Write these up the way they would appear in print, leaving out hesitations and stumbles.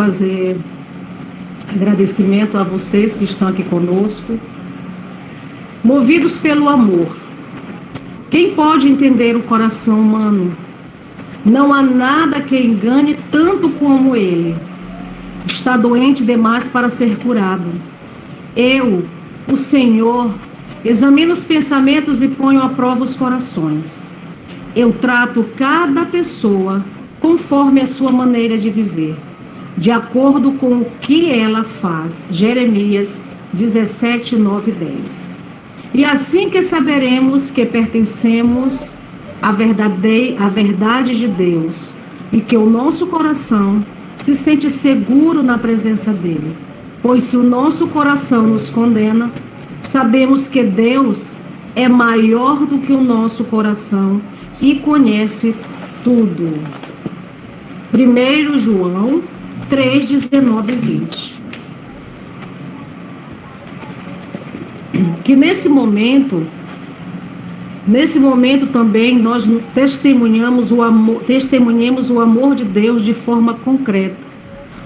fazer agradecimento a vocês que estão aqui conosco. Movidos pelo amor. Quem pode entender o coração humano? Não há nada que engane tanto como ele. Está doente demais para ser curado. Eu, o Senhor, examino os pensamentos e ponho à prova os corações. Eu trato cada pessoa conforme a sua maneira de viver, de acordo com o que ela faz. Jeremias 17, 9 e 10. E assim que saberemos que pertencemos à verdade de Deus e que o nosso coração se sente seguro na presença dele. Pois se o nosso coração nos condena, sabemos que Deus é maior do que o nosso coração e conhece tudo. 1 João 3, 19 e 20. Que nesse momento também nós testemunhemos o amor de Deus de forma concreta.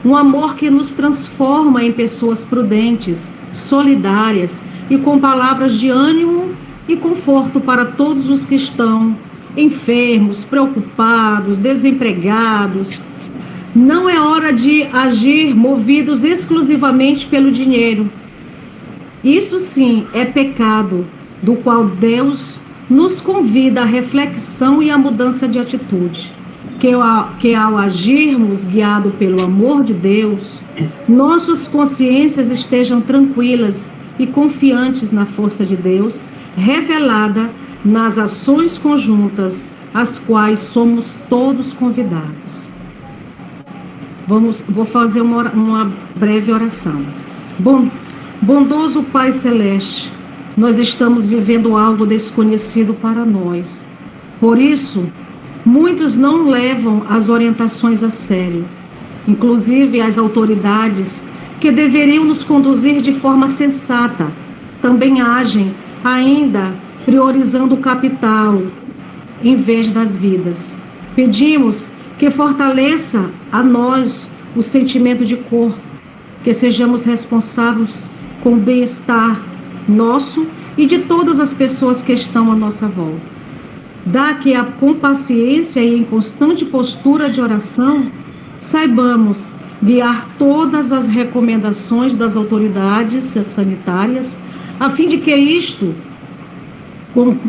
Um amor que nos transforma em pessoas prudentes, solidárias e com palavras de ânimo e conforto para todos os que estão enfermos, preocupados, desempregados. Não é hora de agir movidos exclusivamente pelo dinheiro. Isso sim é pecado, do qual Deus nos convida à reflexão e à mudança de atitude. Que ao agirmos guiado pelo amor de Deus, nossas consciências estejam tranquilas e confiantes na força de Deus, revelada nas ações conjuntas, às quais somos todos convidados. Vou fazer uma breve oração. Bondoso Pai Celeste, nós estamos vivendo algo desconhecido para nós. Por isso, muitos não levam as orientações a sério. Inclusive as autoridades que deveriam nos conduzir de forma sensata, também agem ainda priorizando o capital em vez das vidas. Pedimos que fortaleça a nós o sentimento de corpo, que sejamos responsáveis com o bem-estar nosso e de todas as pessoas que estão à nossa volta. Dá que com paciência e em constante postura de oração, saibamos guiar todas as recomendações das autoridades sanitárias, a fim de que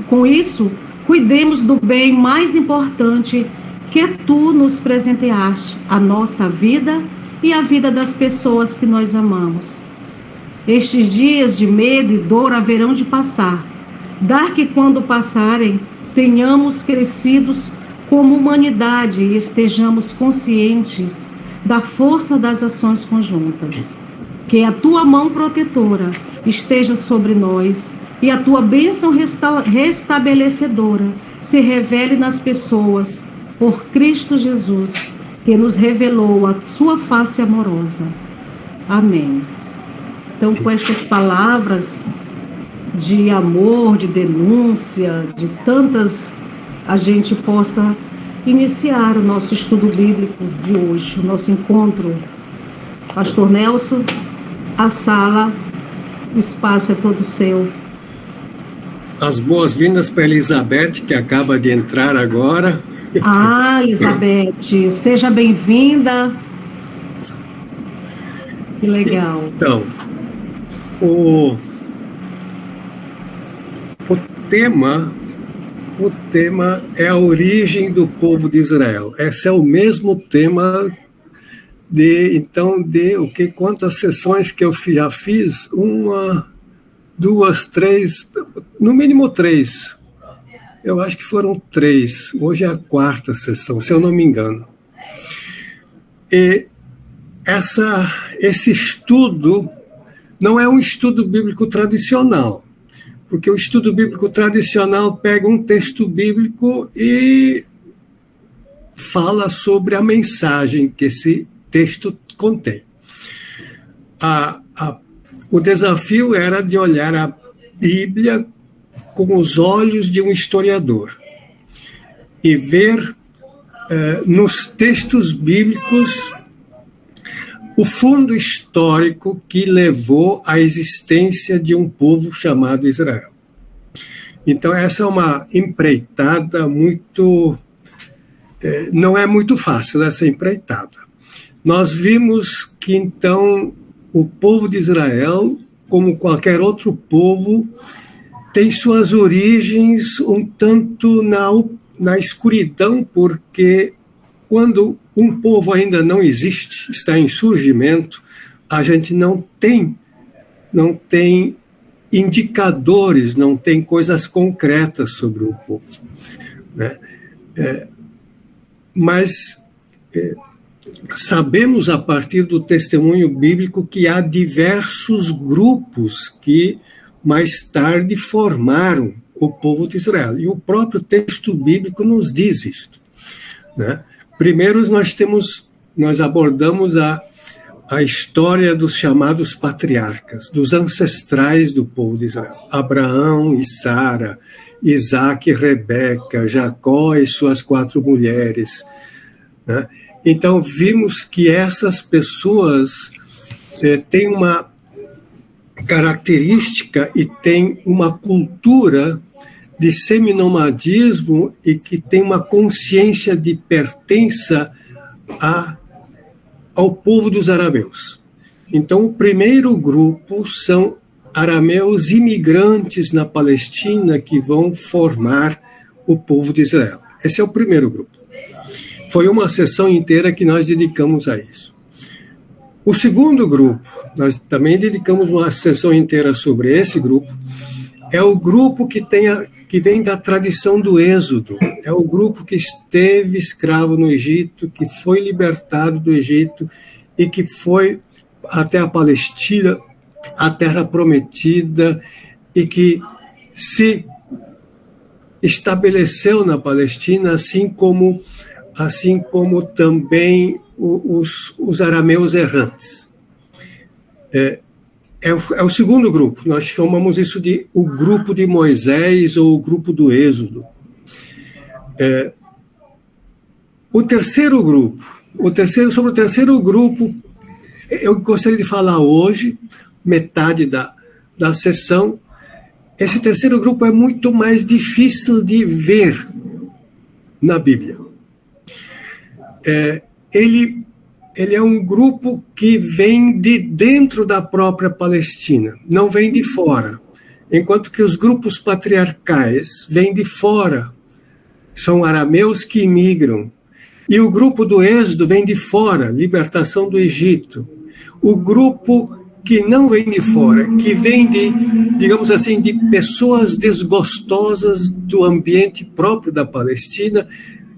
com isso, cuidemos do bem mais importante que tu nos presenteaste, a nossa vida e a vida das pessoas que nós amamos. Estes dias de medo e dor haverão de passar. Dar que quando passarem, tenhamos crescidos como humanidade e estejamos conscientes da força das ações conjuntas. Que a tua mão protetora esteja sobre nós e a tua bênção restabelecedora se revele nas pessoas, por Cristo Jesus, que nos revelou a sua face amorosa. Amém. Então, com estas palavras de amor, de denúncia, de tantas, a gente possa iniciar o nosso estudo bíblico de hoje, o nosso encontro. Pastor Nelson, a sala, o espaço é todo seu. As boas-vindas para Elizabeth, que acaba de entrar agora. Ah, Elizabeth, seja bem-vinda. Que legal. Então, o tema é a origem do povo de Israel. Esse é o mesmo tema quantas sessões que eu já fiz? 1, 2, 3, no mínimo 3. Eu acho que foram 3. Hoje é a 4ª sessão, se eu não me engano. E esse estudo não é um estudo bíblico tradicional, porque o estudo bíblico tradicional pega um texto bíblico e fala sobre a mensagem que esse texto contém. O desafio era de olhar a Bíblia com os olhos de um historiador e ver nos textos bíblicos o fundo histórico que levou à existência de um povo chamado Israel. Então, essa é uma empreitada muito... não é muito fácil essa empreitada. Nós vimos que, então, o povo de Israel, como qualquer outro povo, tem suas origens um tanto na escuridão, porque quando um povo ainda não existe, está em surgimento, a gente não tem indicadores, não tem coisas concretas sobre o povo, né? Mas sabemos a partir do testemunho bíblico que há diversos grupos que mais tarde formaram o povo de Israel. E o próprio texto bíblico nos diz isto, né? Primeiro nós abordamos a história dos chamados patriarcas, dos ancestrais do povo de Israel. Abraão e Sara, Isaac e Rebeca, Jacó e suas 4 mulheres, né? Então, vimos que essas pessoas têm uma característica e têm uma cultura de seminomadismo e que tem uma consciência de pertença ao povo dos arameus. Então, o primeiro grupo são arameus imigrantes na Palestina que vão formar o povo de Israel. Esse é o primeiro grupo. Foi uma sessão inteira que nós dedicamos a isso. O segundo grupo, nós também dedicamos uma sessão inteira sobre esse grupo, é o grupo que vem da tradição do Êxodo, é o grupo que esteve escravo no Egito, que foi libertado do Egito e que foi até a Palestina, a terra prometida, e que se estabeleceu na Palestina, assim como também os arameus errantes. É o segundo grupo, nós chamamos isso de o grupo de Moisés ou o grupo do Êxodo. Sobre o terceiro grupo, eu gostaria de falar hoje, metade da sessão. Esse terceiro grupo é muito mais difícil de ver na Bíblia. Ele é um grupo que vem de dentro da própria Palestina, não vem de fora. Enquanto que os grupos patriarcais vêm de fora, são arameus que imigram. E o grupo do Êxodo vem de fora, libertação do Egito. O grupo que não vem de fora, que vem digamos assim, de pessoas desgostosas do ambiente próprio da Palestina,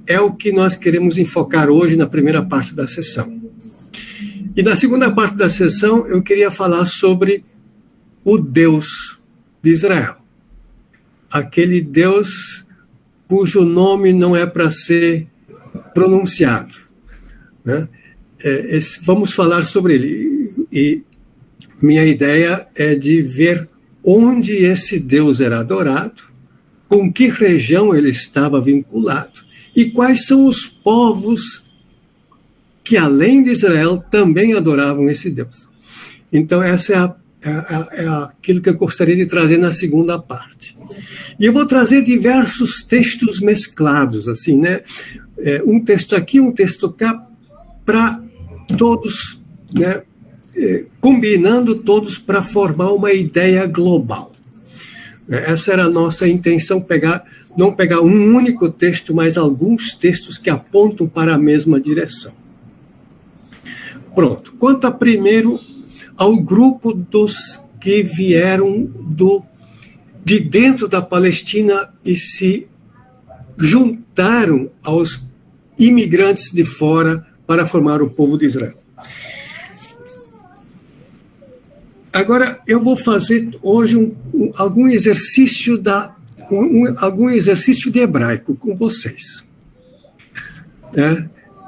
é o que nós queremos enfocar hoje na primeira parte da sessão. E na segunda parte da sessão, eu queria falar sobre o Deus de Israel. Aquele Deus cujo nome não é para ser pronunciado, né? Vamos falar sobre ele. E minha ideia é de ver onde esse Deus era adorado, com que região ele estava vinculado, e quais são os povos que, além de Israel, também adoravam esse Deus. Então, essa é aquilo que eu gostaria de trazer na segunda parte. E eu vou trazer diversos textos mesclados, assim, né? Um texto aqui, um texto cá, para todos, né? Combinando todos para formar uma ideia global. Essa era a nossa intenção, não pegar um único texto, mas alguns textos que apontam para a mesma direção. Pronto. Quanto primeiro ao grupo dos que vieram de dentro da Palestina e se juntaram aos imigrantes de fora para formar o povo de Israel. Agora, eu vou fazer hoje algum exercício de hebraico com vocês.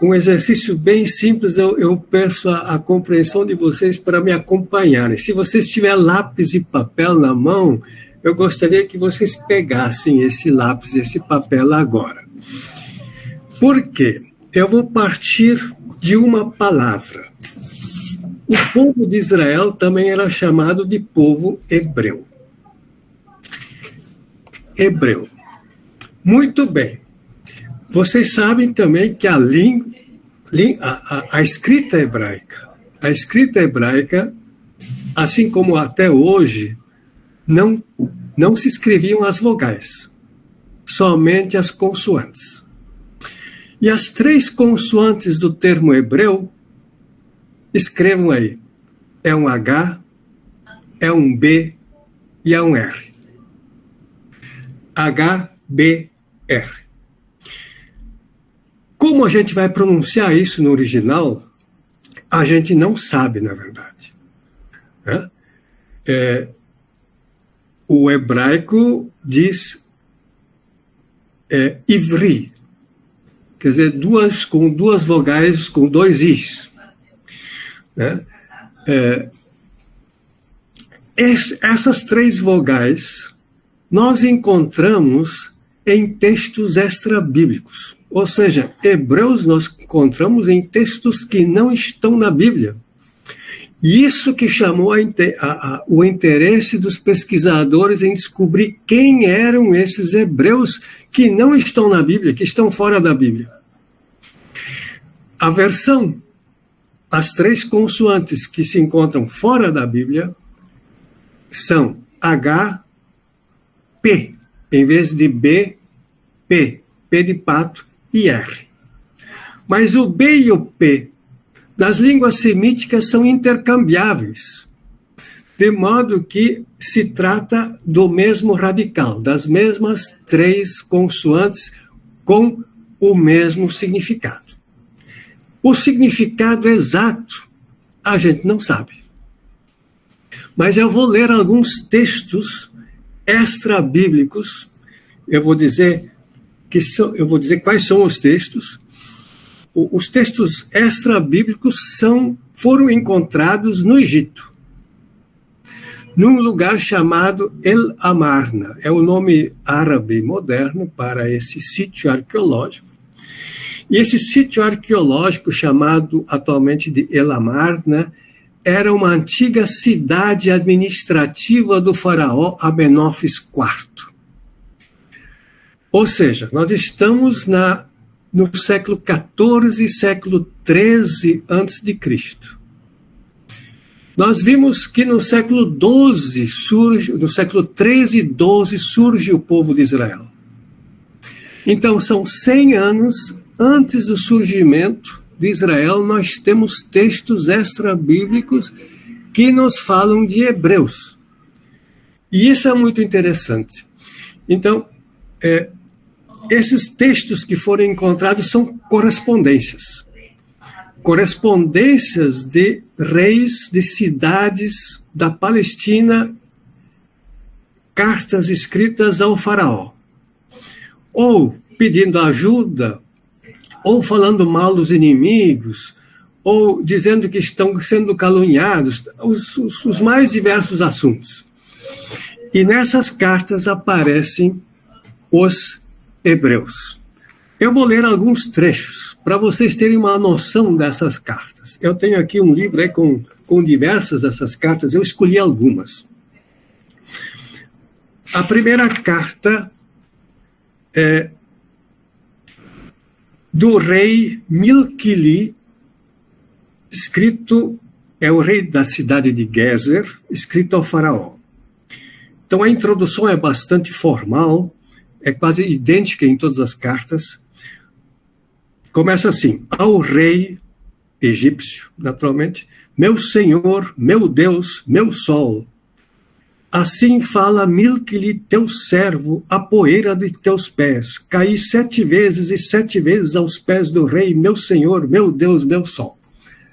Um exercício bem simples, eu peço a compreensão de vocês para me acompanharem. Se vocês tiverem lápis e papel na mão, eu gostaria que vocês pegassem esse lápis e esse papel agora. Por quê? Eu vou partir de uma palavra. O povo de Israel também era chamado de povo hebreu. Hebreu. Muito bem. Vocês sabem também que a escrita hebraica, assim como até hoje, não se escreviam as vogais, somente as consoantes. E as 3 consoantes do termo hebreu, escrevam aí, é um H, é um B e é um R. H, B, R. Como a gente vai pronunciar isso no original, a gente não sabe, na verdade. O hebraico diz ivri, quer dizer, com duas vogais, com 2 is. Essas 3 vogais nós encontramos em textos extra-bíblicos. Ou seja, hebreus nós encontramos em textos que não estão na Bíblia. E isso que chamou o interesse dos pesquisadores em descobrir quem eram esses hebreus que não estão na Bíblia, que estão fora da Bíblia. A versão, as 3 consoantes que se encontram fora da Bíblia são H, P, em vez de B, P, P de pato e R. Mas o B e o P das línguas semíticas são intercambiáveis, de modo que se trata do mesmo radical, das mesmas 3 consoantes com o mesmo significado. O significado exato a gente não sabe. Mas eu vou ler alguns textos extra-bíblicos. Eu vou dizer quais são os textos. Os textos extra-bíblicos foram encontrados no Egito, num lugar chamado El Amarna. É o nome árabe moderno para esse sítio arqueológico. E esse sítio arqueológico, chamado atualmente de El Amarna, era uma antiga cidade administrativa do faraó Amenófis IV. Ou seja, nós estamos no século XIV e século XIII a.C. Nós vimos que no século XII no século XIII e XII surge o povo de Israel. Então, são 100 anos antes do surgimento de Israel, nós temos textos extra-bíblicos que nos falam de hebreus. E isso é muito interessante. Então, esses textos que foram encontrados são correspondências. Correspondências de reis de cidades da Palestina, cartas escritas ao faraó, ou pedindo ajuda, ou falando mal dos inimigos, ou dizendo que estão sendo caluniados, os mais diversos assuntos. E nessas cartas aparecem os hebreus. Eu vou ler alguns trechos para vocês terem uma noção dessas cartas. Eu tenho aqui um livro aí com diversas dessas cartas, eu escolhi algumas. A primeira carta é do rei Milquili, é o rei da cidade de Gezer, escrito ao faraó. Então a introdução é bastante formal, é quase idêntica em todas as cartas. Começa assim: ao rei egípcio, naturalmente, meu senhor, meu Deus, meu sol, assim fala Milquili, teu servo, a poeira de teus pés. Caí 7 vezes e 7 vezes aos pés do rei, meu senhor, meu Deus, meu sol.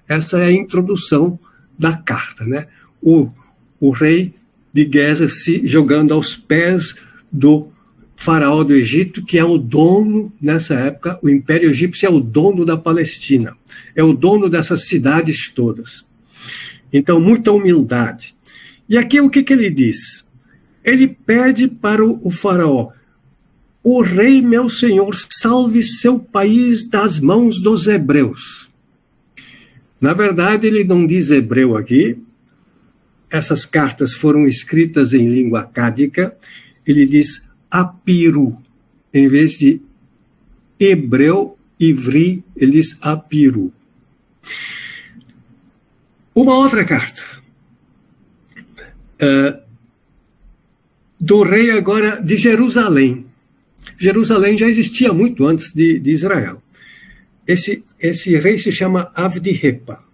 Essa é a introdução da carta, né? O rei de Gezer se jogando aos pés do faraó do Egito, que é o dono, nessa época, o Império Egípcio é o dono da Palestina, é o dono dessas cidades todas. Então, muita humildade. E aqui o que ele diz? Ele pede para o faraó: o rei, meu senhor, salve seu país das mãos dos hebreus. Na verdade, ele não diz hebreu aqui. Essas cartas foram escritas em língua acádica. Ele diz apiru. Em vez de hebreu, ivri, ele diz apiru. Uma outra carta. Do rei agora de Jerusalém. Jerusalém já existia muito antes de Israel. Esse rei se chama Avdirepa.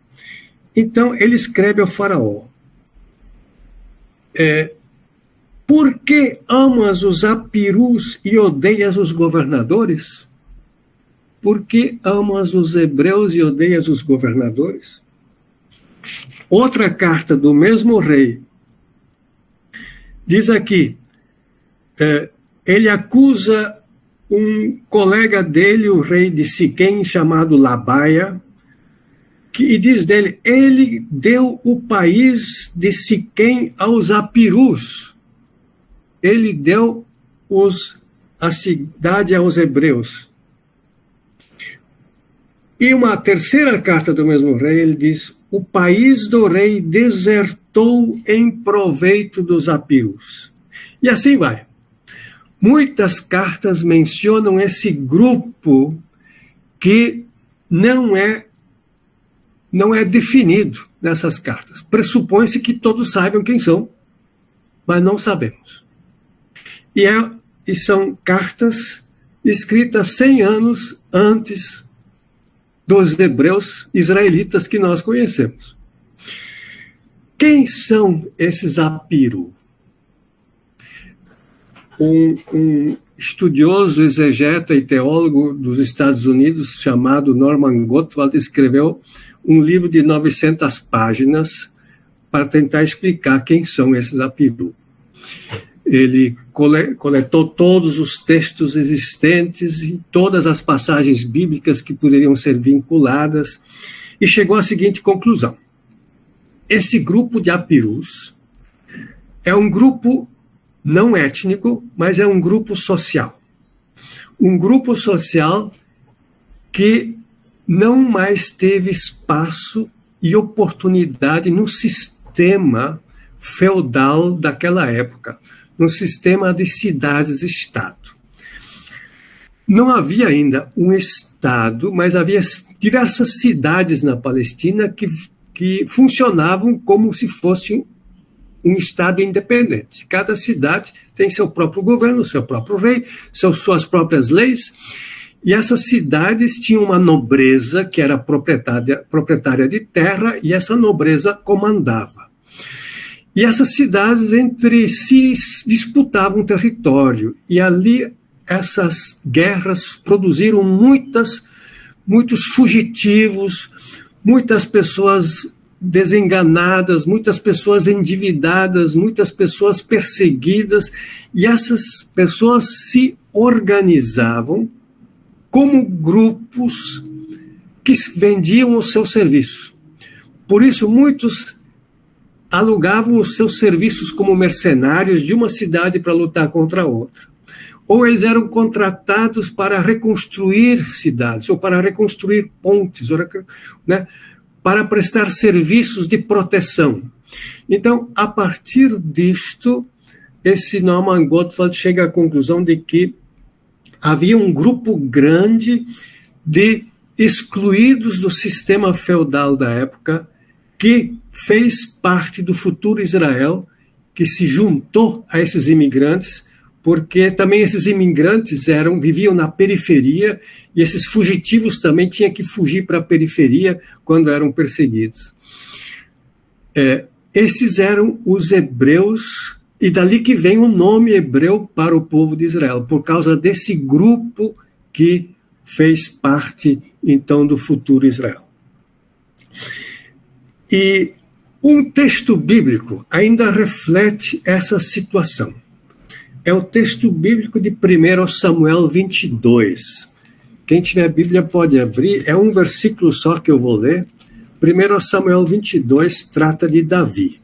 Então, ele escreve ao faraó: por que amas os apirus e odeias os governadores? Por que amas os hebreus e odeias os governadores? Outra carta do mesmo rei diz aqui, ele acusa um colega dele, o rei de Siquém, chamado Labaia, e diz dele: ele deu o país de Siquém aos apirus. Ele deu a cidade aos hebreus. E uma terceira carta do mesmo rei, ele diz: o país do rei desertou em proveito dos apirus. E assim vai. Muitas cartas mencionam esse grupo que não é definido nessas cartas. Pressupõe-se que todos saibam quem são, mas não sabemos. E são cartas escritas 100 anos antes dos hebreus israelitas que nós conhecemos. Quem são esses apiru? Um estudioso, exegeta e teólogo dos Estados Unidos, chamado Norman Gottwald, escreveu um livro de 900 páginas para tentar explicar quem são esses apiru. Ele coletou todos os textos existentes e todas as passagens bíblicas que poderiam ser vinculadas e chegou à seguinte conclusão: esse grupo de apirus é um grupo não étnico, mas é um grupo social. Um grupo social que não mais teve espaço e oportunidade no sistema feudal daquela época, no sistema de cidades-estado. Não havia ainda um estado, mas havia diversas cidades na Palestina que funcionavam como se fosse um estado independente. Cada cidade tem seu próprio governo, seu próprio rei, suas próprias leis, e essas cidades tinham uma nobreza que era proprietária de terra, e essa nobreza comandava. E essas cidades entre si disputavam território, e ali essas guerras produziram muitos fugitivos, muitas pessoas desenganadas, muitas pessoas endividadas, muitas pessoas perseguidas, e essas pessoas se organizavam como grupos que vendiam o seu serviço. Por isso, muitos alugavam os seus serviços como mercenários de uma cidade para lutar contra a outra. Ou eles eram contratados para reconstruir cidades, ou para reconstruir pontes, né, para prestar serviços de proteção. Então, a partir disto, esse Norman Gottwald chega à conclusão de que havia um grupo grande de excluídos do sistema feudal da época que fez parte do futuro Israel, que se juntou a esses imigrantes, porque também esses imigrantes viviam na periferia, e esses fugitivos também tinham que fugir para a periferia quando eram perseguidos. Esses eram os hebreus, e dali que vem o nome hebreu para o povo de Israel, por causa desse grupo que fez parte, então, do futuro Israel. E um texto bíblico ainda reflete essa situação. É o texto bíblico de 1 Samuel 22. Quem tiver a Bíblia pode abrir, é um versículo só que eu vou ler. 1 Samuel 22 trata de Davi.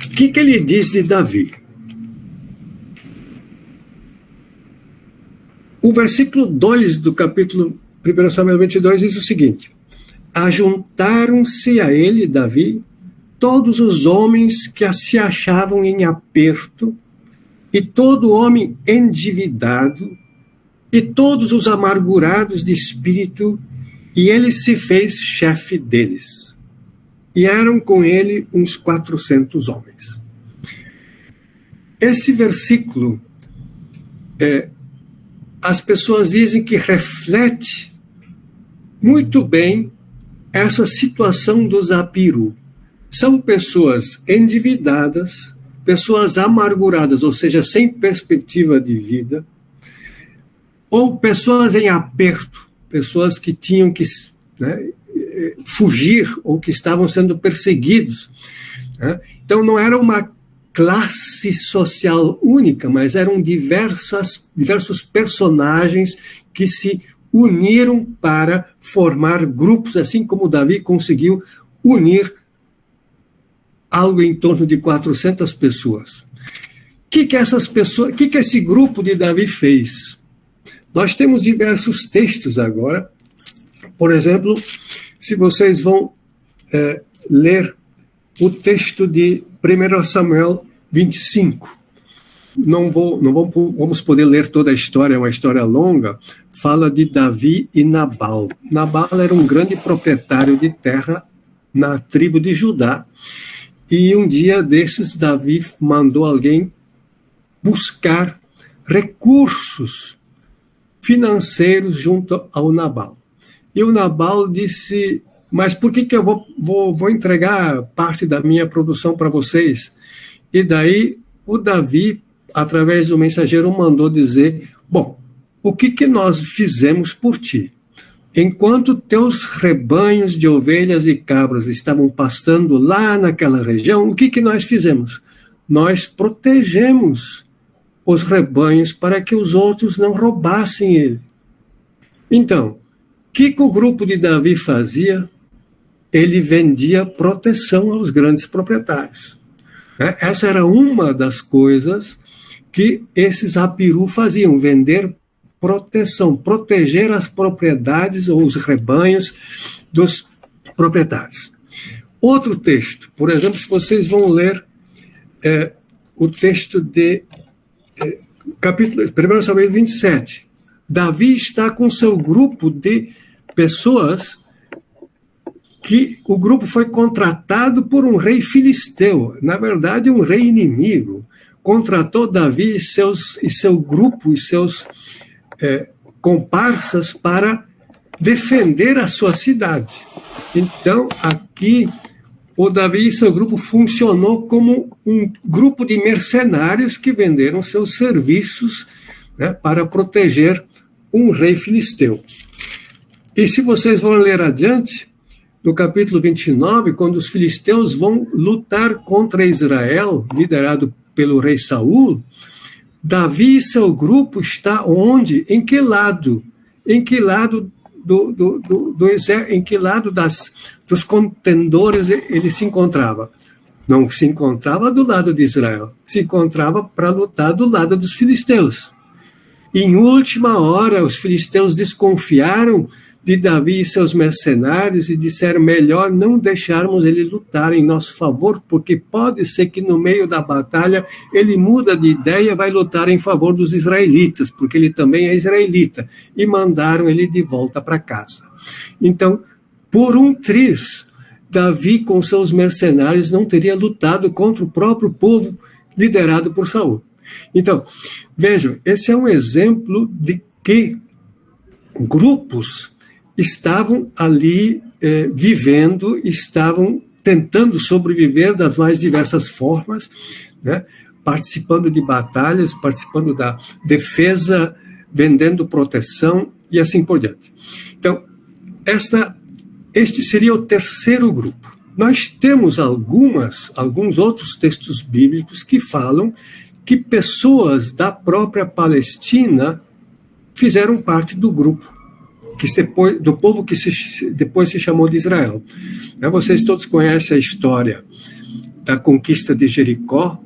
O que ele diz de Davi? O versículo 2 do capítulo 1 Samuel 22 diz o seguinte: ajuntaram-se a ele, Davi, todos os homens que se achavam em aperto, e todo homem endividado, e todos os amargurados de espírito, e ele se fez chefe deles. E eram com ele uns 400 homens. Esse versículo, as pessoas dizem que reflete muito bem essa situação do Zapiru. São pessoas endividadas, pessoas amarguradas, ou seja, sem perspectiva de vida, ou pessoas em aperto, pessoas que tinham que, né, fugir ou que estavam sendo perseguidos. Né? Então, não era uma classe social única, mas eram diversos personagens que se uniram para formar grupos, assim como Davi conseguiu unir algo em torno de 400 pessoas. O que essas pessoas, o que esse grupo de Davi fez? Nós temos diversos textos agora. Por exemplo, se vocês vão ler o texto de 1 Samuel 25, não vamos poder ler toda a história, é uma história longa, fala de Davi e Nabal. Nabal era um grande proprietário de terra na tribo de Judá, e um dia desses Davi mandou alguém buscar recursos financeiros junto ao Nabal. E o Nabal disse: mas por que eu vou entregar parte da minha produção para vocês? E daí o Davi, através do mensageiro, mandou dizer: bom, o que nós fizemos por ti? Enquanto teus rebanhos de ovelhas e cabras estavam pastando lá naquela região, o que nós fizemos? Nós protegemos os rebanhos para que os outros não roubassem ele. Então, o que o grupo de Davi fazia? Ele vendia proteção aos grandes proprietários. Essa era uma das coisas que esses Zapiru faziam, vender proteção, proteger as propriedades ou os rebanhos dos proprietários. Outro texto, por exemplo, se vocês vão ler o texto de capítulo 1 Samuel 27, Davi está com seu grupo de pessoas que o grupo foi contratado por um rei filisteu, na verdade um rei inimigo, contratou Davi e seu grupo e seus comparsas para defender a sua cidade. Então, aqui, o Davi e seu grupo funcionou como um grupo de mercenários que venderam seus serviços, né, para proteger um rei filisteu. E se vocês vão ler adiante, no capítulo 29, quando os filisteus vão lutar contra Israel, liderado pelo rei Saul, Davi e seu grupo está onde? Em que lado? Em que lado em que lado dos contendores ele se encontrava? Não se encontrava do lado de Israel, se encontrava para lutar do lado dos filisteus. E, em última hora, os filisteus desconfiaram de Davi e seus mercenários e disseram: melhor não deixarmos ele lutar em nosso favor, porque pode ser que no meio da batalha ele muda de ideia e vai lutar em favor dos israelitas, porque ele também é israelita, e mandaram ele de volta para casa. Então, por um triz, Davi com seus mercenários não teria lutado contra o próprio povo liderado por Saul. Então, vejam, esse é um exemplo de que grupos estavam ali vivendo, estavam tentando sobreviver das mais diversas formas, né? Participando de batalhas, participando da defesa, vendendo proteção e assim por diante. Então, este seria o terceiro grupo. Nós temos alguns outros textos bíblicos que falam que pessoas da própria Palestina fizeram parte do grupo, do povo que depois se chamou de Israel. Vocês todos conhecem a história da conquista de Jericó.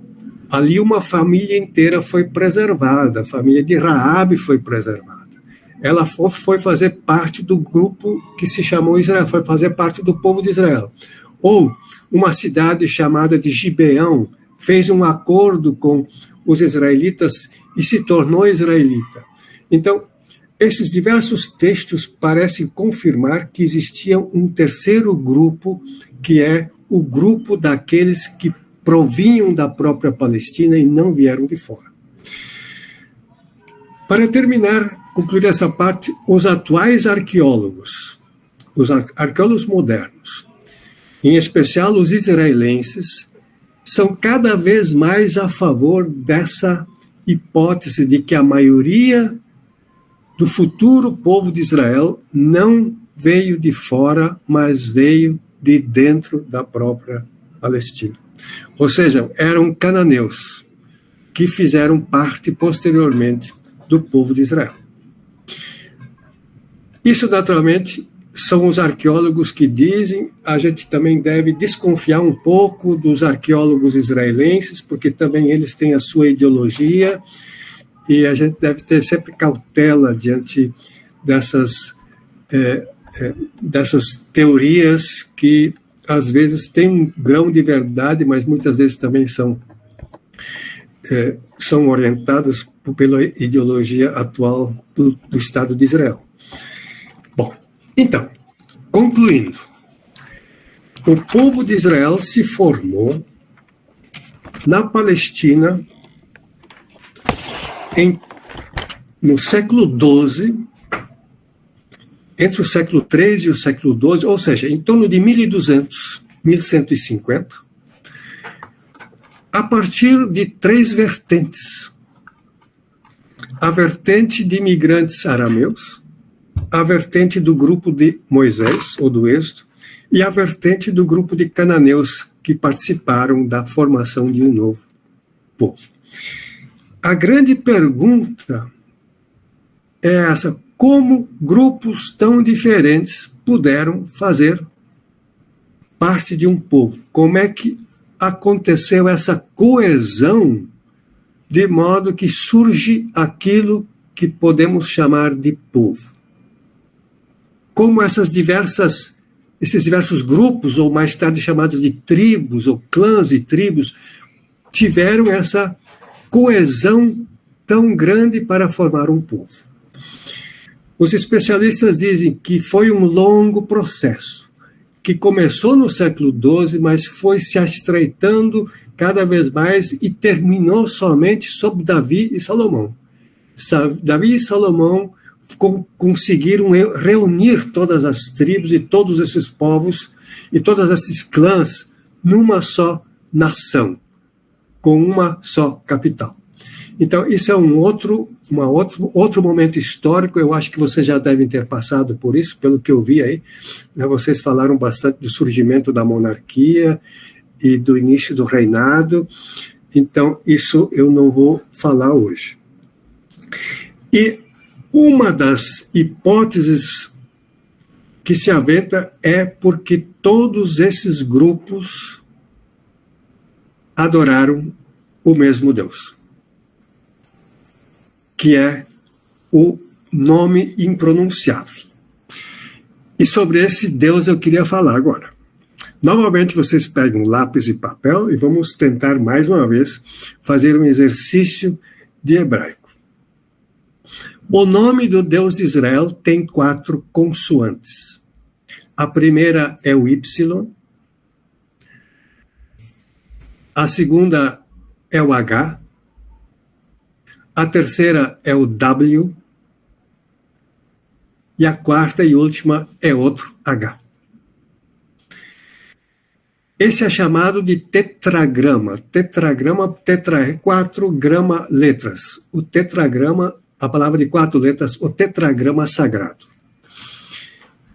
Ali uma família inteira foi preservada, a família de Raabe foi preservada. ela foi fazer parte do grupo que se chamou Israel, foi fazer parte do povo de Israel. Ou uma cidade chamada de Gibeão fez um acordo com os israelitas e se tornou israelita. Então, esses diversos textos parecem confirmar que existia um terceiro grupo, que é o grupo daqueles que provinham da própria Palestina e não vieram de fora. Para terminar, concluir essa parte, os atuais arqueólogos, os arqueólogos modernos, em especial os israelenses, são cada vez mais a favor dessa hipótese de que a maioria do futuro povo de Israel não veio de fora, mas veio de dentro da própria Palestina. Ou seja, eram cananeus que fizeram parte posteriormente do povo de Israel. Isso, naturalmente, são os arqueólogos que dizem. A gente também deve desconfiar um pouco dos arqueólogos israelenses, porque também eles têm a sua ideologia, e a gente deve ter sempre cautela diante dessas teorias que, às vezes, têm um grão de verdade, mas muitas vezes também são orientadas pela ideologia atual do Estado de Israel. Bom, então, concluindo, o povo de Israel se formou na Palestina no século XII, entre o século XIII e o século XII, ou seja, em torno de 1200, 1150, a partir de três vertentes. A vertente de imigrantes arameus, a vertente do grupo de Moisés, ou do Êxodo, e a vertente do grupo de cananeus que participaram da formação de um novo povo. A grande pergunta é essa: como grupos tão diferentes puderam fazer parte de um povo? Como é que aconteceu essa coesão de modo que surge aquilo que podemos chamar de povo? Como esses diversos grupos, ou mais tarde chamados de tribos, ou clãs e tribos, tiveram essa coesão tão grande para formar um povo? Os especialistas dizem que foi um longo processo, que começou no século XII, mas foi se estreitando cada vez mais e terminou somente sob Davi e Salomão. Davi e Salomão conseguiram reunir todas as tribos e todos esses povos e todos esses clãs numa só nação, com uma só capital. Então, isso é outro momento histórico. Eu acho que vocês já devem ter passado por isso, pelo que eu vi aí. Vocês falaram bastante do surgimento da monarquia e do início do reinado. Então, isso eu não vou falar hoje. E uma das hipóteses que se aventa é porque todos esses grupos adoraram o mesmo Deus, que é o nome impronunciável. E sobre esse Deus eu queria falar agora. Novamente, vocês pegam lápis e papel e vamos tentar, mais uma vez, fazer um exercício de hebraico. O nome do Deus de Israel tem 4 consoantes. A primeira é o Y, a segunda é o H, a terceira é o W, e a quarta e última é outro H. Esse é chamado de tetragrama. Tetragrama, 4 grama letras. O tetragrama, a palavra de 4 letras, o tetragrama sagrado,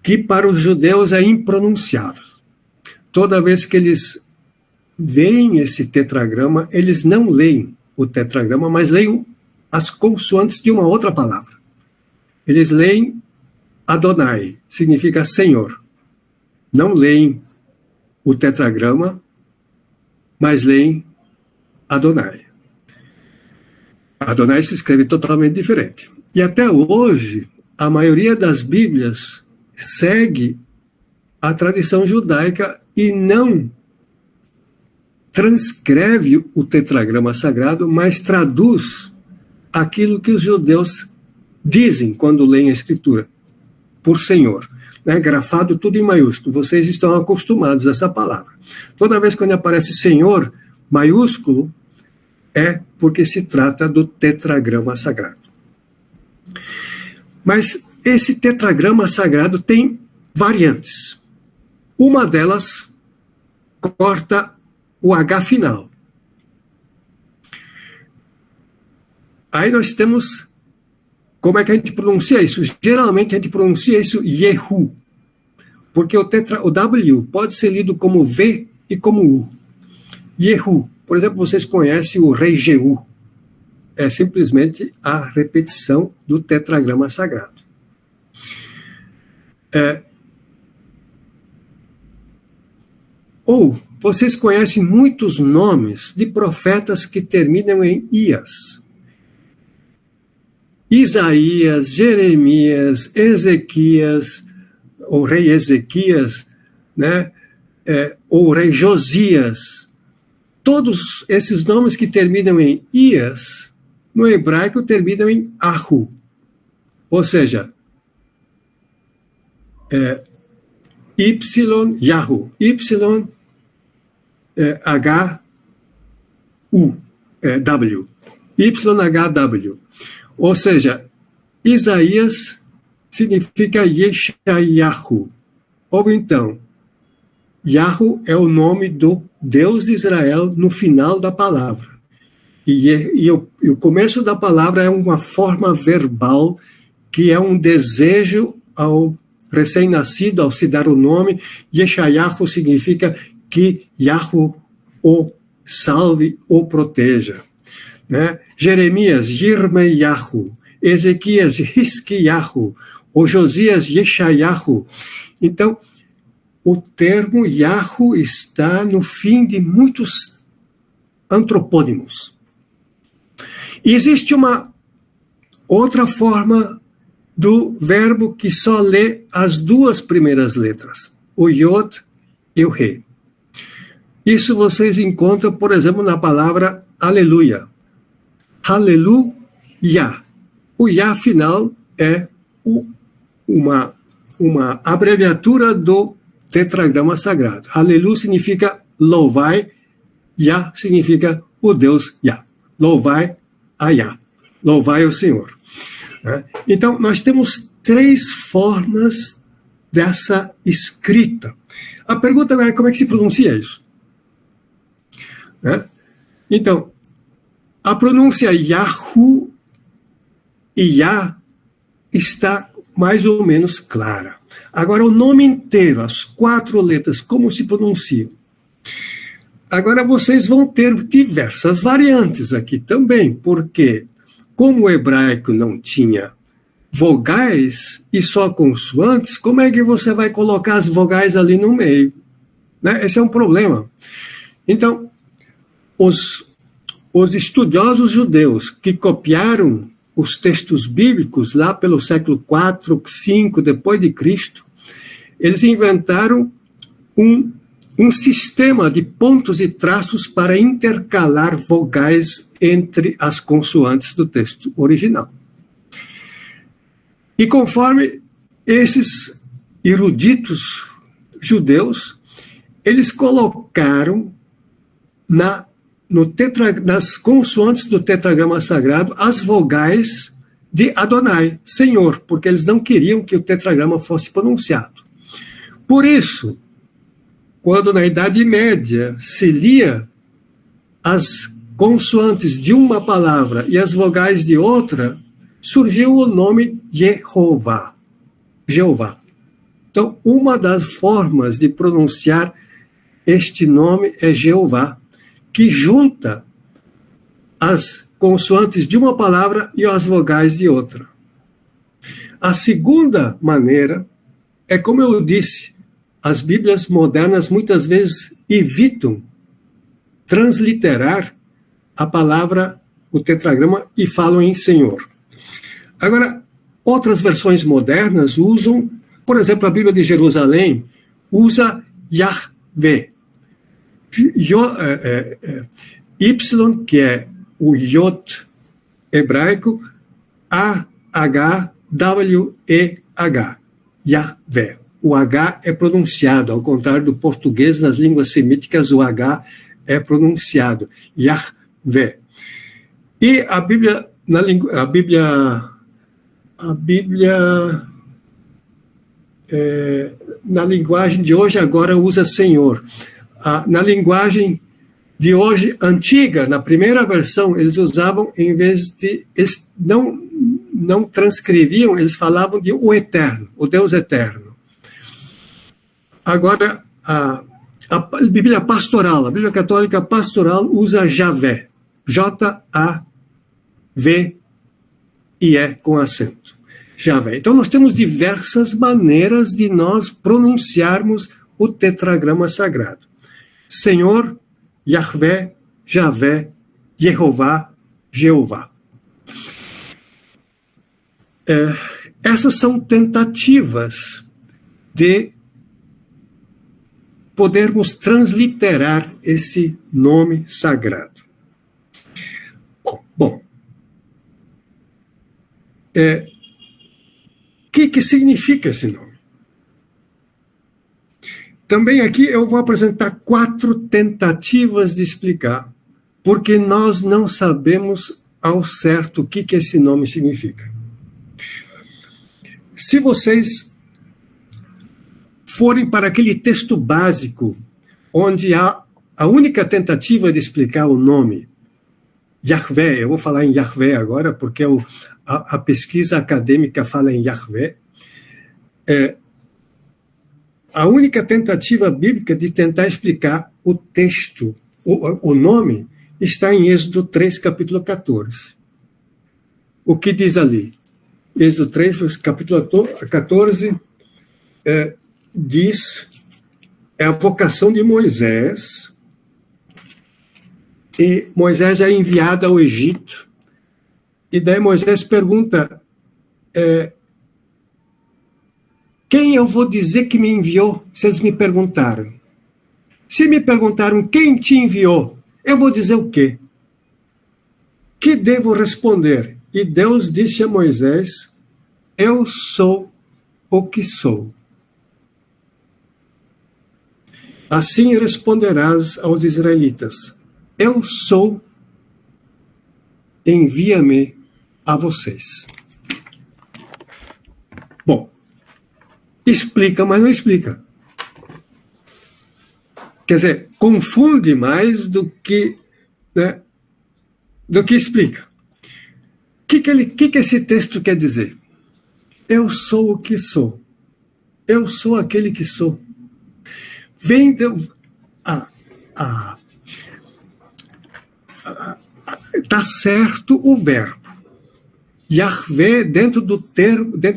que para os judeus é impronunciável. Toda vez que eles veem esse tetragrama, eles não leem o tetragrama, mas leem as consoantes de uma outra palavra. Eles leem Adonai, significa Senhor. Não leem o tetragrama, mas leem Adonai. Adonai se escreve totalmente diferente. E até hoje, a maioria das Bíblias segue a tradição judaica e não transcreve o tetragrama sagrado, mas traduz aquilo que os judeus dizem quando leem a Escritura, por Senhor. Né? Grafado tudo em maiúsculo. Vocês estão acostumados a essa palavra. Toda vez que aparece Senhor maiúsculo, é porque se trata do tetragrama sagrado. Mas esse tetragrama sagrado tem variantes. Uma delas corta o H final. Aí nós temos, como é que a gente pronuncia isso? Geralmente a gente pronuncia isso Yehu, porque o W pode ser lido como V e como U. Yehu, por exemplo, vocês conhecem o rei Jeú. É simplesmente a repetição do tetragrama sagrado. Ou vocês conhecem muitos nomes de profetas que terminam em Ias. Isaías, Jeremias, Ezequias, o rei Ezequias, né? Ou o rei Josias. Todos esses nomes que terminam em Ias, no hebraico terminam em Ahu. Ou seja, Y, Yahu. Y, H, U, W. YHW. Ou seja, Isaías significa Yeshayahu. Ou então, Yahu é o nome do Deus de Israel no final da palavra. E o começo da palavra é uma forma verbal que é um desejo ao recém-nascido, ao se dar o nome. Yeshayahu significa que Yahu o salve, o proteja. Né? Jeremias, Yirmeyahu. Ezequias, Hiskiyahu. Ou Josias, Yeshayahu. Então, o termo Yahu está no fim de muitos antropônimos. E existe uma outra forma do verbo que só lê as duas primeiras letras, o Yod e o He. Isso vocês encontram, por exemplo, na palavra aleluia. Aleluia. O Yah final é uma abreviatura do tetragrama sagrado. Aleluia significa louvai, Yah significa o Deus Yah. Louvai a Yah. Louvai o Senhor. Então, nós temos 3 formas dessa escrita. A pergunta agora é como é que se pronuncia isso? Então, a pronúncia Yahu e Yah está mais ou menos clara. Agora, o nome inteiro, as 4 letras, como se pronunciam? Agora, vocês vão ter diversas variantes aqui também, porque, como o hebraico não tinha vogais e só consoantes, como é que você vai colocar as vogais ali no meio? Né? Esse é um problema. Então, os estudiosos judeus que copiaram os textos bíblicos lá pelo século IV, V depois de Cristo, eles inventaram um sistema de pontos e traços para intercalar vogais entre as consoantes do texto original. E conforme esses eruditos judeus, eles colocaram nas consoantes do tetragrama sagrado as vogais de Adonai, Senhor, porque eles não queriam que o tetragrama fosse pronunciado. Por isso, quando na Idade Média se lia as consoantes de uma palavra e as vogais de outra, surgiu o nome Jeová. Jeová. Então, uma das formas de pronunciar este nome é Jeová, que junta as consoantes de uma palavra e as vogais de outra. A segunda maneira é, como eu disse, as Bíblias modernas muitas vezes evitam transliterar a palavra, o tetragrama, e falam em Senhor. Agora, Outras versões modernas usam, por exemplo, a Bíblia de Jerusalém usa Yahvé. Y, que é o Yod hebraico, A-H-W-E-H, Yahvé. O H é pronunciado, ao contrário do português, nas línguas semíticas, o H é pronunciado, Yahvé. E a Bíblia, na linguagem de hoje, agora usa Senhor. Na linguagem de hoje, antiga, na primeira versão, eles usavam, em vez de... Eles não transcreviam, eles falavam de o Eterno, o Deus Eterno. Agora, a Bíblia pastoral, a Bíblia católica pastoral usa Javé, J-A-V-I-E, com acento. Javé. Então, nós temos diversas maneiras de nós pronunciarmos o tetragrama sagrado. Senhor, Yahvé, Javé, Jeová, Jeová. Essas são tentativas de podermos transliterar esse nome sagrado. Bom, o que significa esse nome? Também aqui eu vou apresentar 4 tentativas de explicar, porque nós não sabemos ao certo o que esse nome significa. Se vocês forem para aquele texto básico, onde há a única tentativa de explicar o nome, Yahvé, eu vou falar em Yahvé agora, porque a pesquisa acadêmica fala em Yahvé, a única tentativa bíblica de tentar explicar o texto, o nome, está em Êxodo 3, capítulo 14. O que diz ali? Êxodo 3, capítulo 14, diz, é a vocação de Moisés, e Moisés é enviado ao Egito, e daí Moisés pergunta, quem eu vou dizer que me enviou, se eles me perguntaram? Se me perguntaram quem te enviou, eu vou dizer o quê? Que devo responder? E Deus disse a Moisés, eu sou o que sou. Assim responderás aos israelitas, eu sou, envia-me a vocês. Bom, explica, mas não explica. Quer dizer, confunde mais do que explica. O que esse texto quer dizer? Eu sou o que sou. Eu sou aquele que sou. Vem tá certo o verbo. Yahvé, dentro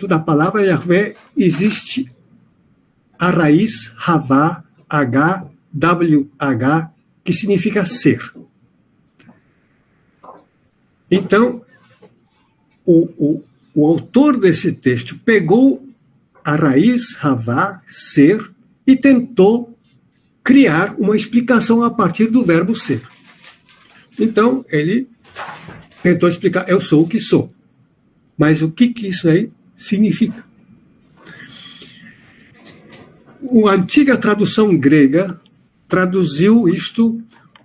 da palavra Yahvé, existe a raiz Havá, H-W-H, que significa ser. Então, o autor desse texto pegou a raiz Havá, ser, e tentou criar uma explicação a partir do verbo ser. Então, ele tentou explicar, eu sou o que sou. Mas o que isso aí significa? A antiga tradução grega traduziu isto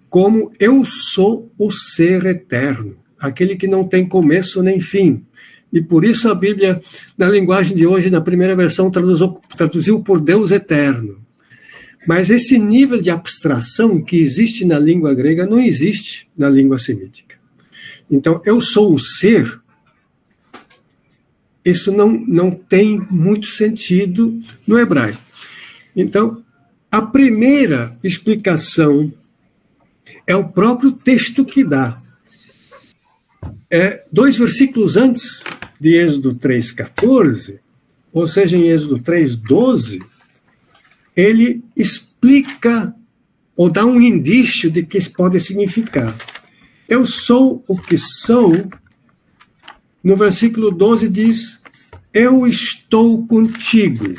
como eu sou o ser eterno, aquele que não tem começo nem fim. E por isso a Bíblia, na linguagem de hoje, na primeira versão, traduziu por Deus eterno. Mas esse nível de abstração que existe na língua grega não existe na língua semítica. Então, eu sou o ser, isso não tem muito sentido no hebraico. Então, a primeira explicação é o próprio texto que dá. 2 versículos antes de Êxodo 3,14, ou seja, em Êxodo 3,12, ele explica ou dá um indício de que isso pode significar. Eu sou o que sou, no versículo 12 diz, eu estou contigo.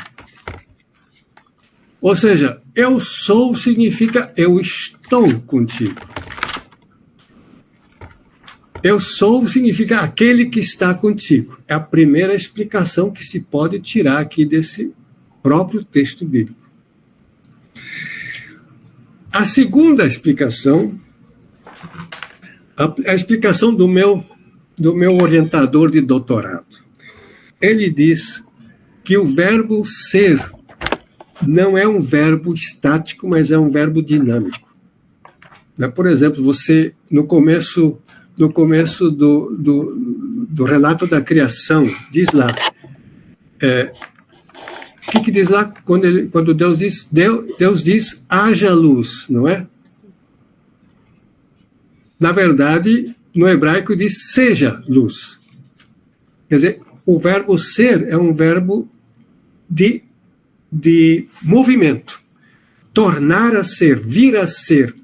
Ou seja, eu sou significa eu estou contigo. Eu sou significa aquele que está contigo. É a primeira explicação que se pode tirar aqui desse próprio texto bíblico. A segunda explicação, a explicação do meu orientador de doutorado. Ele diz que o verbo ser não é um verbo estático, mas é um verbo dinâmico. Por exemplo, você, no começo do relato da criação, diz lá, o que diz lá quando Deus diz, haja luz, não é? Na verdade, no hebraico diz, seja luz. Quer dizer, o verbo ser é um verbo de movimento. Tornar a ser, vir a ser,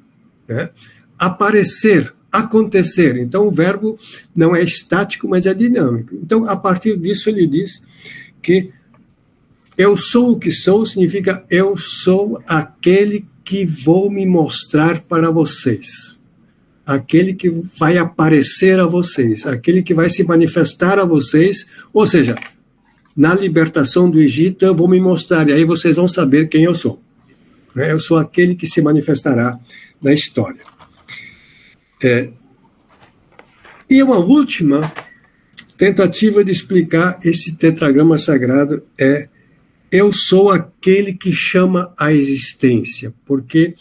né? Aparecer, acontecer. Então, o verbo não é estático, mas é dinâmico. Então, a partir disso, ele diz que eu sou o que sou, significa eu sou aquele que vou me mostrar para vocês. Aquele que vai aparecer a vocês. Aquele que vai se manifestar a vocês. Ou seja, na libertação do Egito, eu vou me mostrar. E aí vocês vão saber quem eu sou. Eu sou aquele que se manifestará na história. E uma última tentativa de explicar esse tetragrama sagrado é eu sou aquele que chama a existência, porque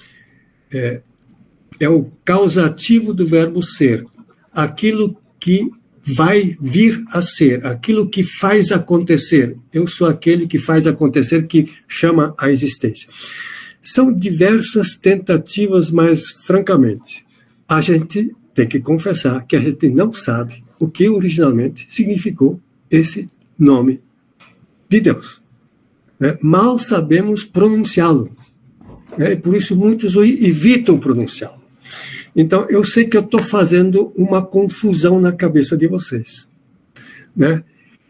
é o causativo do verbo ser, aquilo que vai vir a ser, aquilo que faz acontecer. Eu sou aquele que faz acontecer, que chama a existência. São diversas tentativas, mas, francamente, a gente tem que confessar que a gente não sabe o que originalmente significou esse nome de Deus. Mal sabemos pronunciá-lo. E por isso muitos evitam pronunciá-lo. Então, eu sei que eu estou fazendo uma confusão na cabeça de vocês.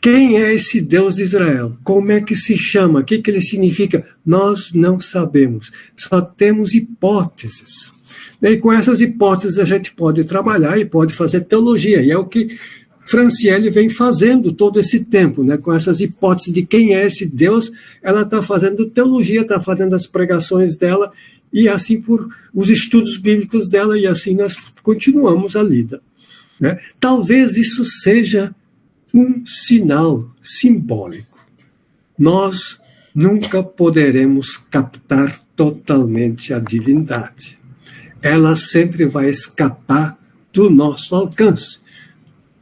Quem é esse Deus de Israel? Como é que se chama? O que ele significa? Nós não sabemos. Só temos hipóteses. E com essas hipóteses a gente pode trabalhar e pode fazer teologia. E é o que Franciele vem fazendo todo esse tempo, com essas hipóteses de quem é esse Deus. Ela está fazendo teologia, está fazendo as pregações dela, e assim por os estudos bíblicos dela, e assim nós continuamos a lida. Talvez isso seja um sinal simbólico. Nós nunca poderemos captar totalmente a divindade. Ela sempre vai escapar do nosso alcance.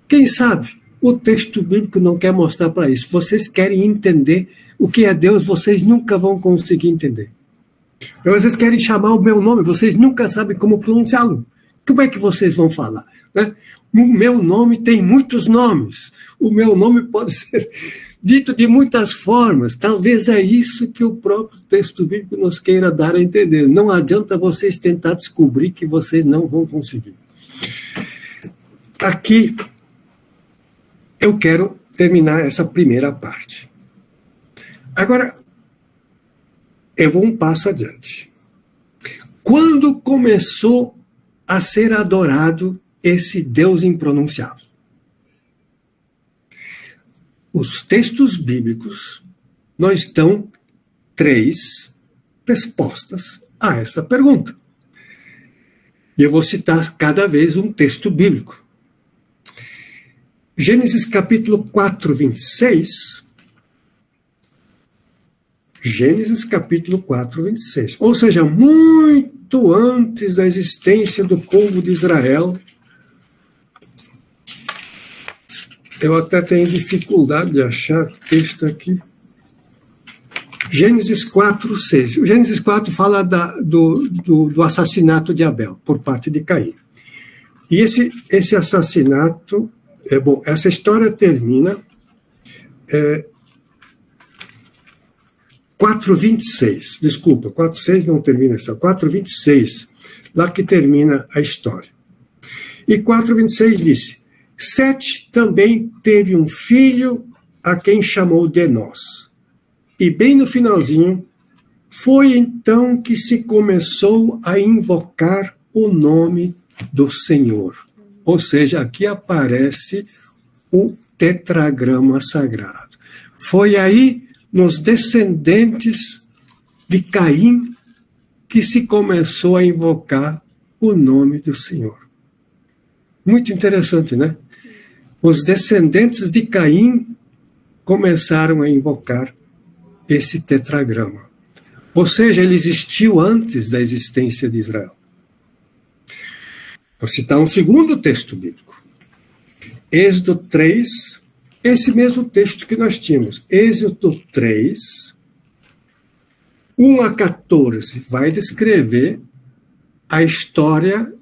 Quem sabe o texto bíblico não quer mostrar para isso. Vocês querem entender o que é Deus, vocês nunca vão conseguir entender. Vocês querem chamar o meu nome, vocês nunca sabem como pronunciá-lo. Como é que vocês vão falar? O meu nome tem muitos nomes. O meu nome pode ser dito de muitas formas. Talvez é isso que o próprio texto bíblico nos queira dar a entender. Não adianta vocês tentar descobrir que vocês não vão conseguir. Aqui, eu quero terminar essa primeira parte. Agora, eu vou um passo adiante. Quando começou a ser adorado esse Deus impronunciável? Os textos bíblicos nos dão 3 respostas a essa pergunta. E eu vou citar cada vez um texto bíblico. Gênesis capítulo 4, 26. Gênesis capítulo 4, 26. Ou seja, muito antes da existência do povo de Israel. Eu até tenho dificuldade de achar o texto aqui. Gênesis 4, 6. O Gênesis 4 fala do assassinato de Abel, por parte de Caim. E esse assassinato, essa história termina 4:26. Desculpa, 4:6 não termina a história. 4:26, lá que termina a história. E 4:26 disse: Sete também teve um filho a quem chamou de nós. E bem no finalzinho, foi então que se começou a invocar o nome do Senhor. Ou seja, aqui aparece o tetragrama sagrado. Foi aí, nos descendentes de Caim, que se começou a invocar o nome do Senhor. Muito interessante, né? Os descendentes de Caim começaram a invocar esse tetragrama. Ou seja, ele existiu antes da existência de Israel. Vou citar um segundo texto bíblico. Êxodo 3, esse mesmo texto que nós tínhamos. Êxodo 3, 1 a 14, vai descrever a história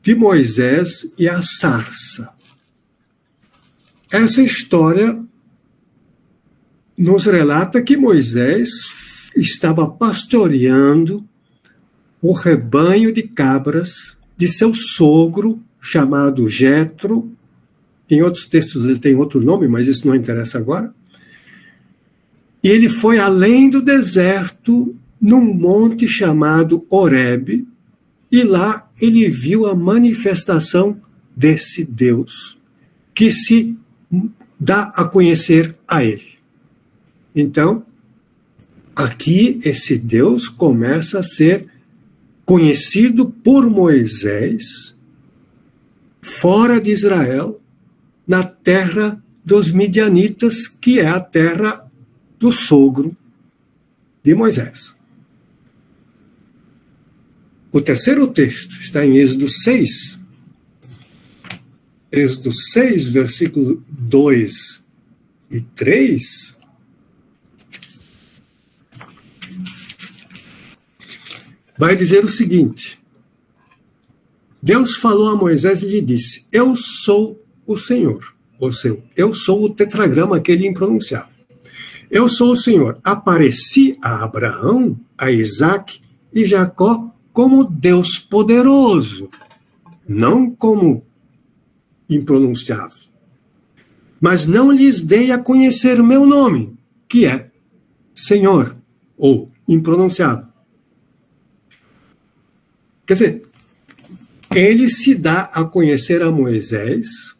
de Moisés e a sarça. Essa história nos relata que Moisés estava pastoreando o rebanho de cabras de seu sogro, chamado Jetro. Em outros textos ele tem outro nome, mas isso não interessa agora. E ele foi além do deserto, num monte chamado Horebe, e lá ele viu a manifestação desse Deus, que se dá a conhecer a ele. Então, aqui esse Deus começa a ser conhecido por Moisés, fora de Israel, na terra dos midianitas, que é a terra do sogro de Moisés. O terceiro texto está em Êxodo 6. Êxodo 6, versículo 2 e 3. Vai dizer o seguinte: Deus falou a Moisés e lhe disse: eu sou o Senhor. Ou seja, eu sou o tetragrama que ele impronunciável. Eu sou o Senhor. Apareci a Abraão, a Isaque e Jacó como Deus poderoso, não como impronunciável. Mas não lhes dei a conhecer meu nome, que é Senhor, ou impronunciável. Quer dizer, ele se dá a conhecer a Moisés,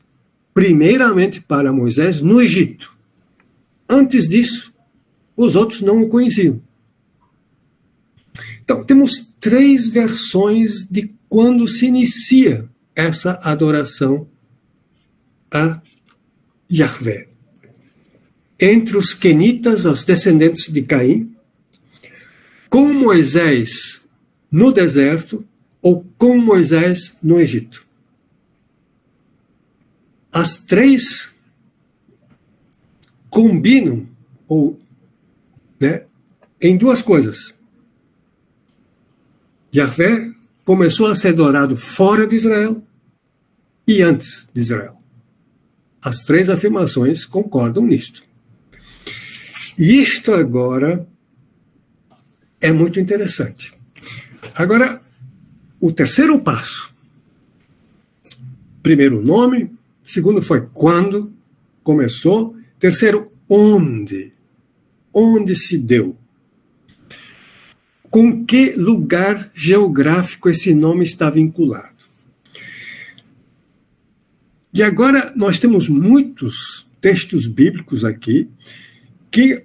primeiramente para Moisés, no Egito. Antes disso, os outros não o conheciam. Então, temos 3 versões de quando se inicia essa adoração a Yahvé. Entre os quenitas, os descendentes de Caim, com Moisés no deserto, ou com Moisés no Egito. As 3 combinam em 2 coisas. Yahvé começou a ser adorado fora de Israel e antes de Israel. As 3 afirmações concordam nisto. E isto agora é muito interessante. Agora, o terceiro passo. Primeiro, o nome. Segundo, foi quando começou. Terceiro, onde. Onde se deu. Com que lugar geográfico esse nome está vinculado. E agora nós temos muitos textos bíblicos aqui que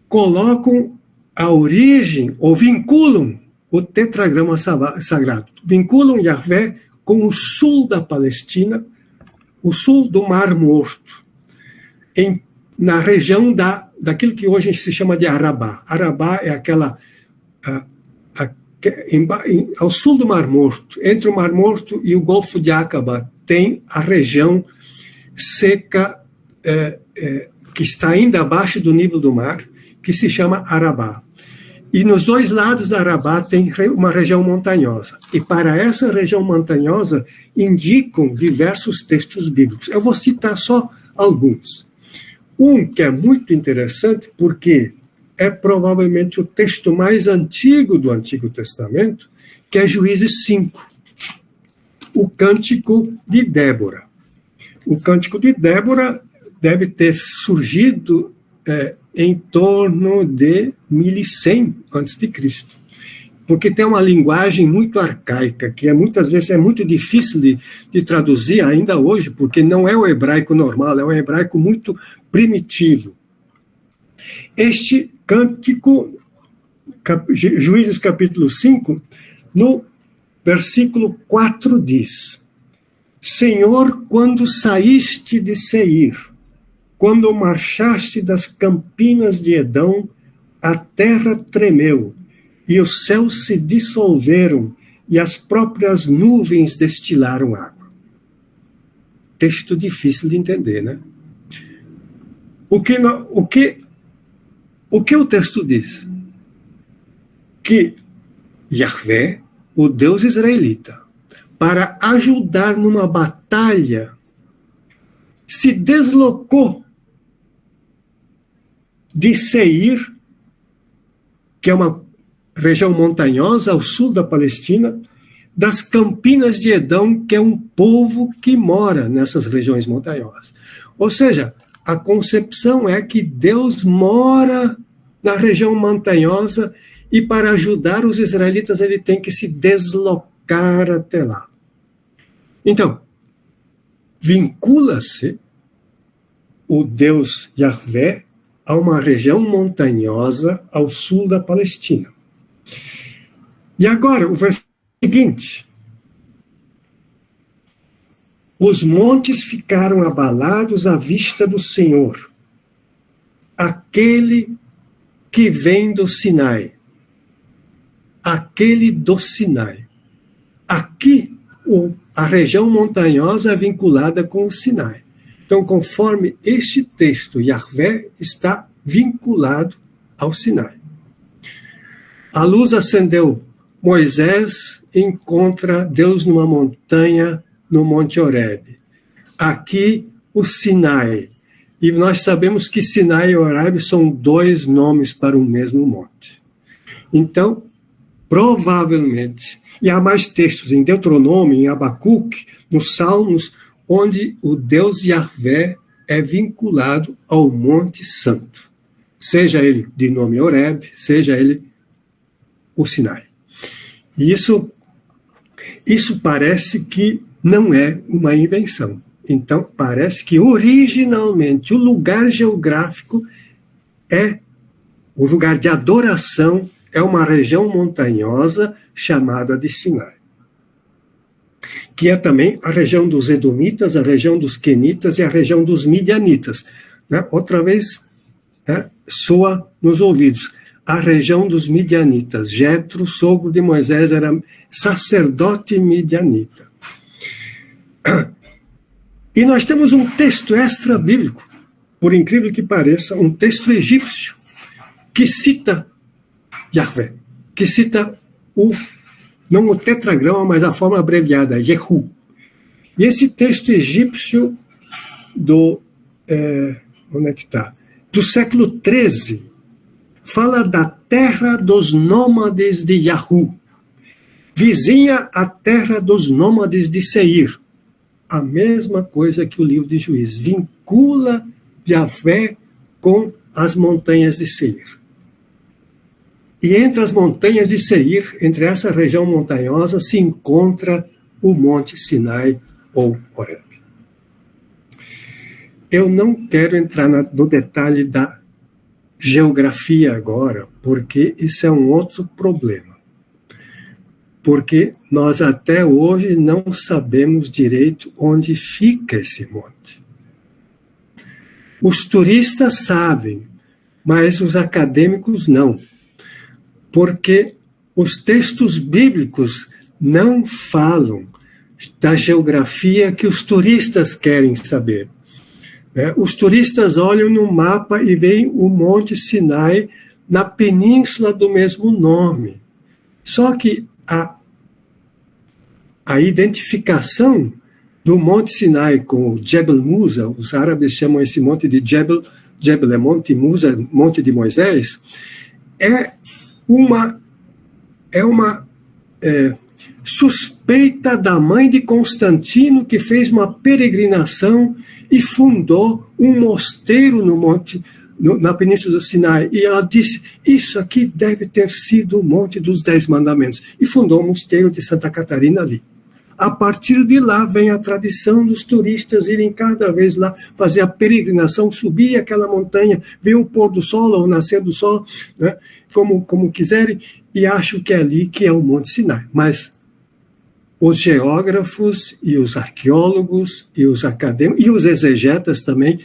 colocam a origem ou vinculam o tetragrama sagrado. Vinculam Yahvé com o sul da Palestina, o sul do Mar Morto, na região daquilo que hoje se chama de Arabá. Arabá é aquela... ao sul do Mar Morto, entre o Mar Morto e o Golfo de Aqaba, tem a região seca que está ainda abaixo do nível do mar, que se chama Arabá. E nos 2 lados da Arabá tem uma região montanhosa. E para essa região montanhosa indicam diversos textos bíblicos. Eu vou citar só alguns. Um que é muito interessante porque é provavelmente o texto mais antigo do Antigo Testamento, que é Juízes 5, o Cântico de Débora. O Cântico de Débora deve ter surgido em torno de 1100 a.C., porque tem uma linguagem muito arcaica, que muitas vezes é muito difícil de traduzir ainda hoje, porque não é o hebraico normal, é um hebraico muito primitivo. Este cântico, Juízes capítulo 5, no versículo 4 diz: Senhor, quando saíste de Seir, quando marchaste das campinas de Edom, a terra tremeu, e os céus se dissolveram, e as próprias nuvens destilaram água. Texto difícil de entender, né? O que o texto diz? Que Yahvé, o Deus israelita, para ajudar numa batalha, se deslocou de Seir, que é uma região montanhosa ao sul da Palestina, das campinas de Edom, que é um povo que mora nessas regiões montanhosas. Ou seja, a concepção é que Deus mora na região montanhosa e para ajudar os israelitas ele tem que se deslocar até lá. Então, vincula-se o Deus Yahvé a uma região montanhosa ao sul da Palestina. E agora, o versículo seguinte: os montes ficaram abalados à vista do Senhor, aquele que vem do Sinai. Aquele do Sinai. Aqui, a região montanhosa é vinculada com o Sinai. Então, conforme este texto, Yahvé está vinculado ao Sinai. A luz acendeu. Moisés encontra Deus numa montanha, no Monte Horebe. Aqui, o Sinai. E nós sabemos que Sinai e Horebe são dois nomes para o mesmo monte. Então, provavelmente, e há mais textos em Deuteronômio, em Abacuque, nos Salmos, onde o Deus Yahvé é vinculado ao Monte Santo. Seja ele de nome Horebe, seja ele o Sinai. E isso parece que não é uma invenção. Então, parece que originalmente o lugar geográfico o lugar de adoração é uma região montanhosa chamada de Sinai, que é também a região dos Edomitas, a região dos Quenitas e a região dos Midianitas. Né? Outra vez, soa nos ouvidos. A região dos Midianitas. Jetro, sogro de Moisés, era sacerdote midianita. E nós temos um texto extra-bíblico, por incrível que pareça, um texto egípcio, que cita Yahvé, que cita não o tetragrama, mas a forma abreviada, Yehu. E esse texto egípcio onde é que está? Do século XIII, fala da terra dos nômades de Yahu, vizinha à terra dos nômades de Seir. A mesma coisa que o livro de Juízes, vincula Yahvé com as montanhas de Seir. E entre as montanhas de Seir, entre essa região montanhosa, se encontra o Monte Sinai ou Horebe. Eu não quero entrar no detalhe da geografia agora, porque isso é um outro problema. Porque nós até hoje não sabemos direito onde fica esse monte. Os turistas sabem, mas os acadêmicos não. Porque os textos bíblicos não falam da geografia que os turistas querem saber. Os turistas olham no mapa e veem o Monte Sinai na península do mesmo nome. Só que a identificação do Monte Sinai com o Jebel Musa, os árabes chamam esse monte de Jebel é Monte Musa, Monte de Moisés, é uma suspeita da mãe de Constantino, que fez uma peregrinação e fundou um mosteiro no monte, na Península do Sinai. E ela disse, isso aqui deve ter sido o Monte dos 10 Mandamentos. E fundou o mosteiro de Santa Catarina ali. A partir de lá vem a tradição dos turistas irem cada vez lá fazer a peregrinação, subir aquela montanha, ver o pôr do sol ou o nascer do sol, né, como quiserem, e acham que é ali que é o Monte Sinai. Mas os geógrafos e os arqueólogos e os acadêmicos e os exegetas também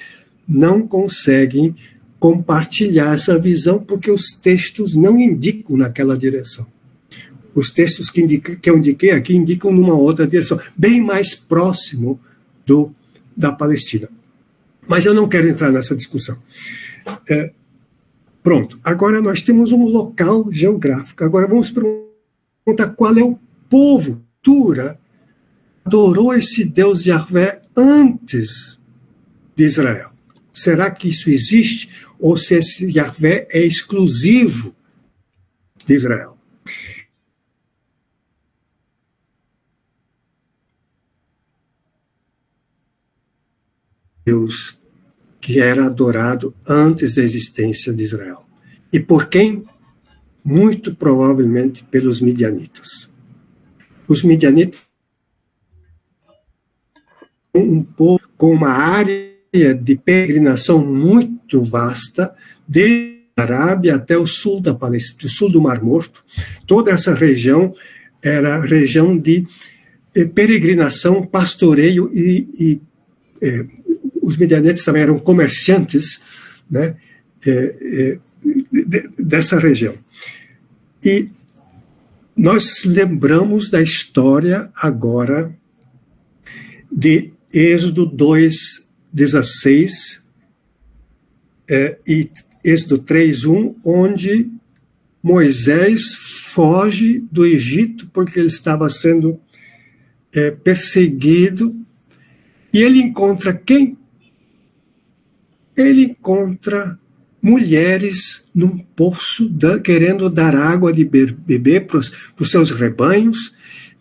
não conseguem compartilhar essa visão porque os textos não indicam naquela direção. Os textos que eu indiquei aqui indicam numa outra direção, bem mais próximo da Palestina. Mas eu não quero entrar nessa discussão. Pronto, agora nós temos um local geográfico. Agora vamos perguntar qual é o povo que adorou esse Deus Yahvé antes de Israel. Será que isso existe? Ou se esse Yahvé é exclusivo de Israel? Deus que era adorado antes da existência de Israel. E por quem? Muito provavelmente pelos midianitas. Os midianitas, um povo com uma área de peregrinação muito vasta, desde a Arábia até o sul da Palestina, o sul do Mar Morto. Toda essa região era região de peregrinação, pastoreio e os midianitas também eram comerciantes, né, dessa região. E nós lembramos da história agora de Êxodo 2:16 e Êxodo 3:1, onde Moisés foge do Egito porque ele estava sendo perseguido, e ele encontra quem? Ele encontra mulheres num poço querendo dar água de beber para os seus rebanhos,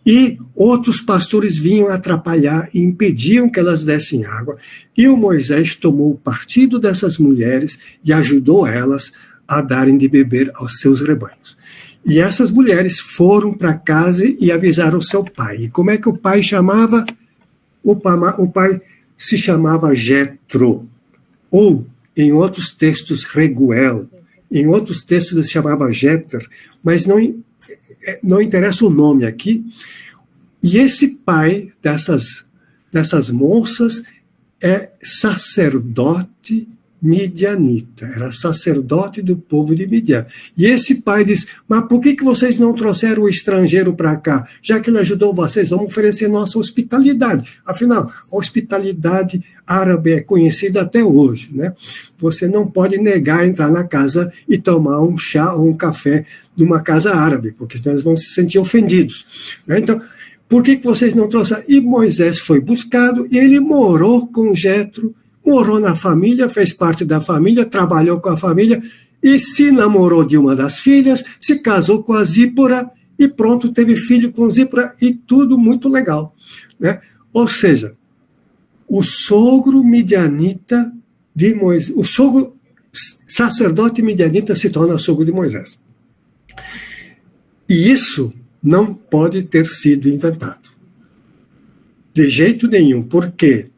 e outros pastores vinham atrapalhar e impediam que elas dessem água. E o Moisés tomou o partido dessas mulheres e ajudou elas a darem de beber aos seus rebanhos. E essas mulheres foram para casa e avisaram seu pai. E como é que o pai chamava? O pai se chamava Jetro, ou em outros textos Reguel, em outros textos ele se chamava Jeter, mas não interessa o nome aqui. E esse pai dessas moças é sacerdote midianita, era sacerdote do povo de Midian. E esse pai diz, mas por que vocês não trouxeram o estrangeiro para cá? Já que ele ajudou vocês, vamos oferecer nossa hospitalidade. Afinal, a hospitalidade árabe é conhecida até hoje, né? Você não pode negar entrar na casa e tomar um chá ou um café numa casa árabe, porque senão eles vão se sentir ofendidos, né? Então, por que vocês não trouxeram? E Moisés foi buscado e ele morou com Jetro, morou na família, fez parte da família, trabalhou com a família e se namorou de uma das filhas, se casou com a Zípora e pronto, teve filho com Zípora e tudo muito legal, né? Ou seja, o sogro midianita de Moisés, o sogro sacerdote midianita se torna sogro de Moisés. E isso não pode ter sido inventado. De jeito nenhum, porque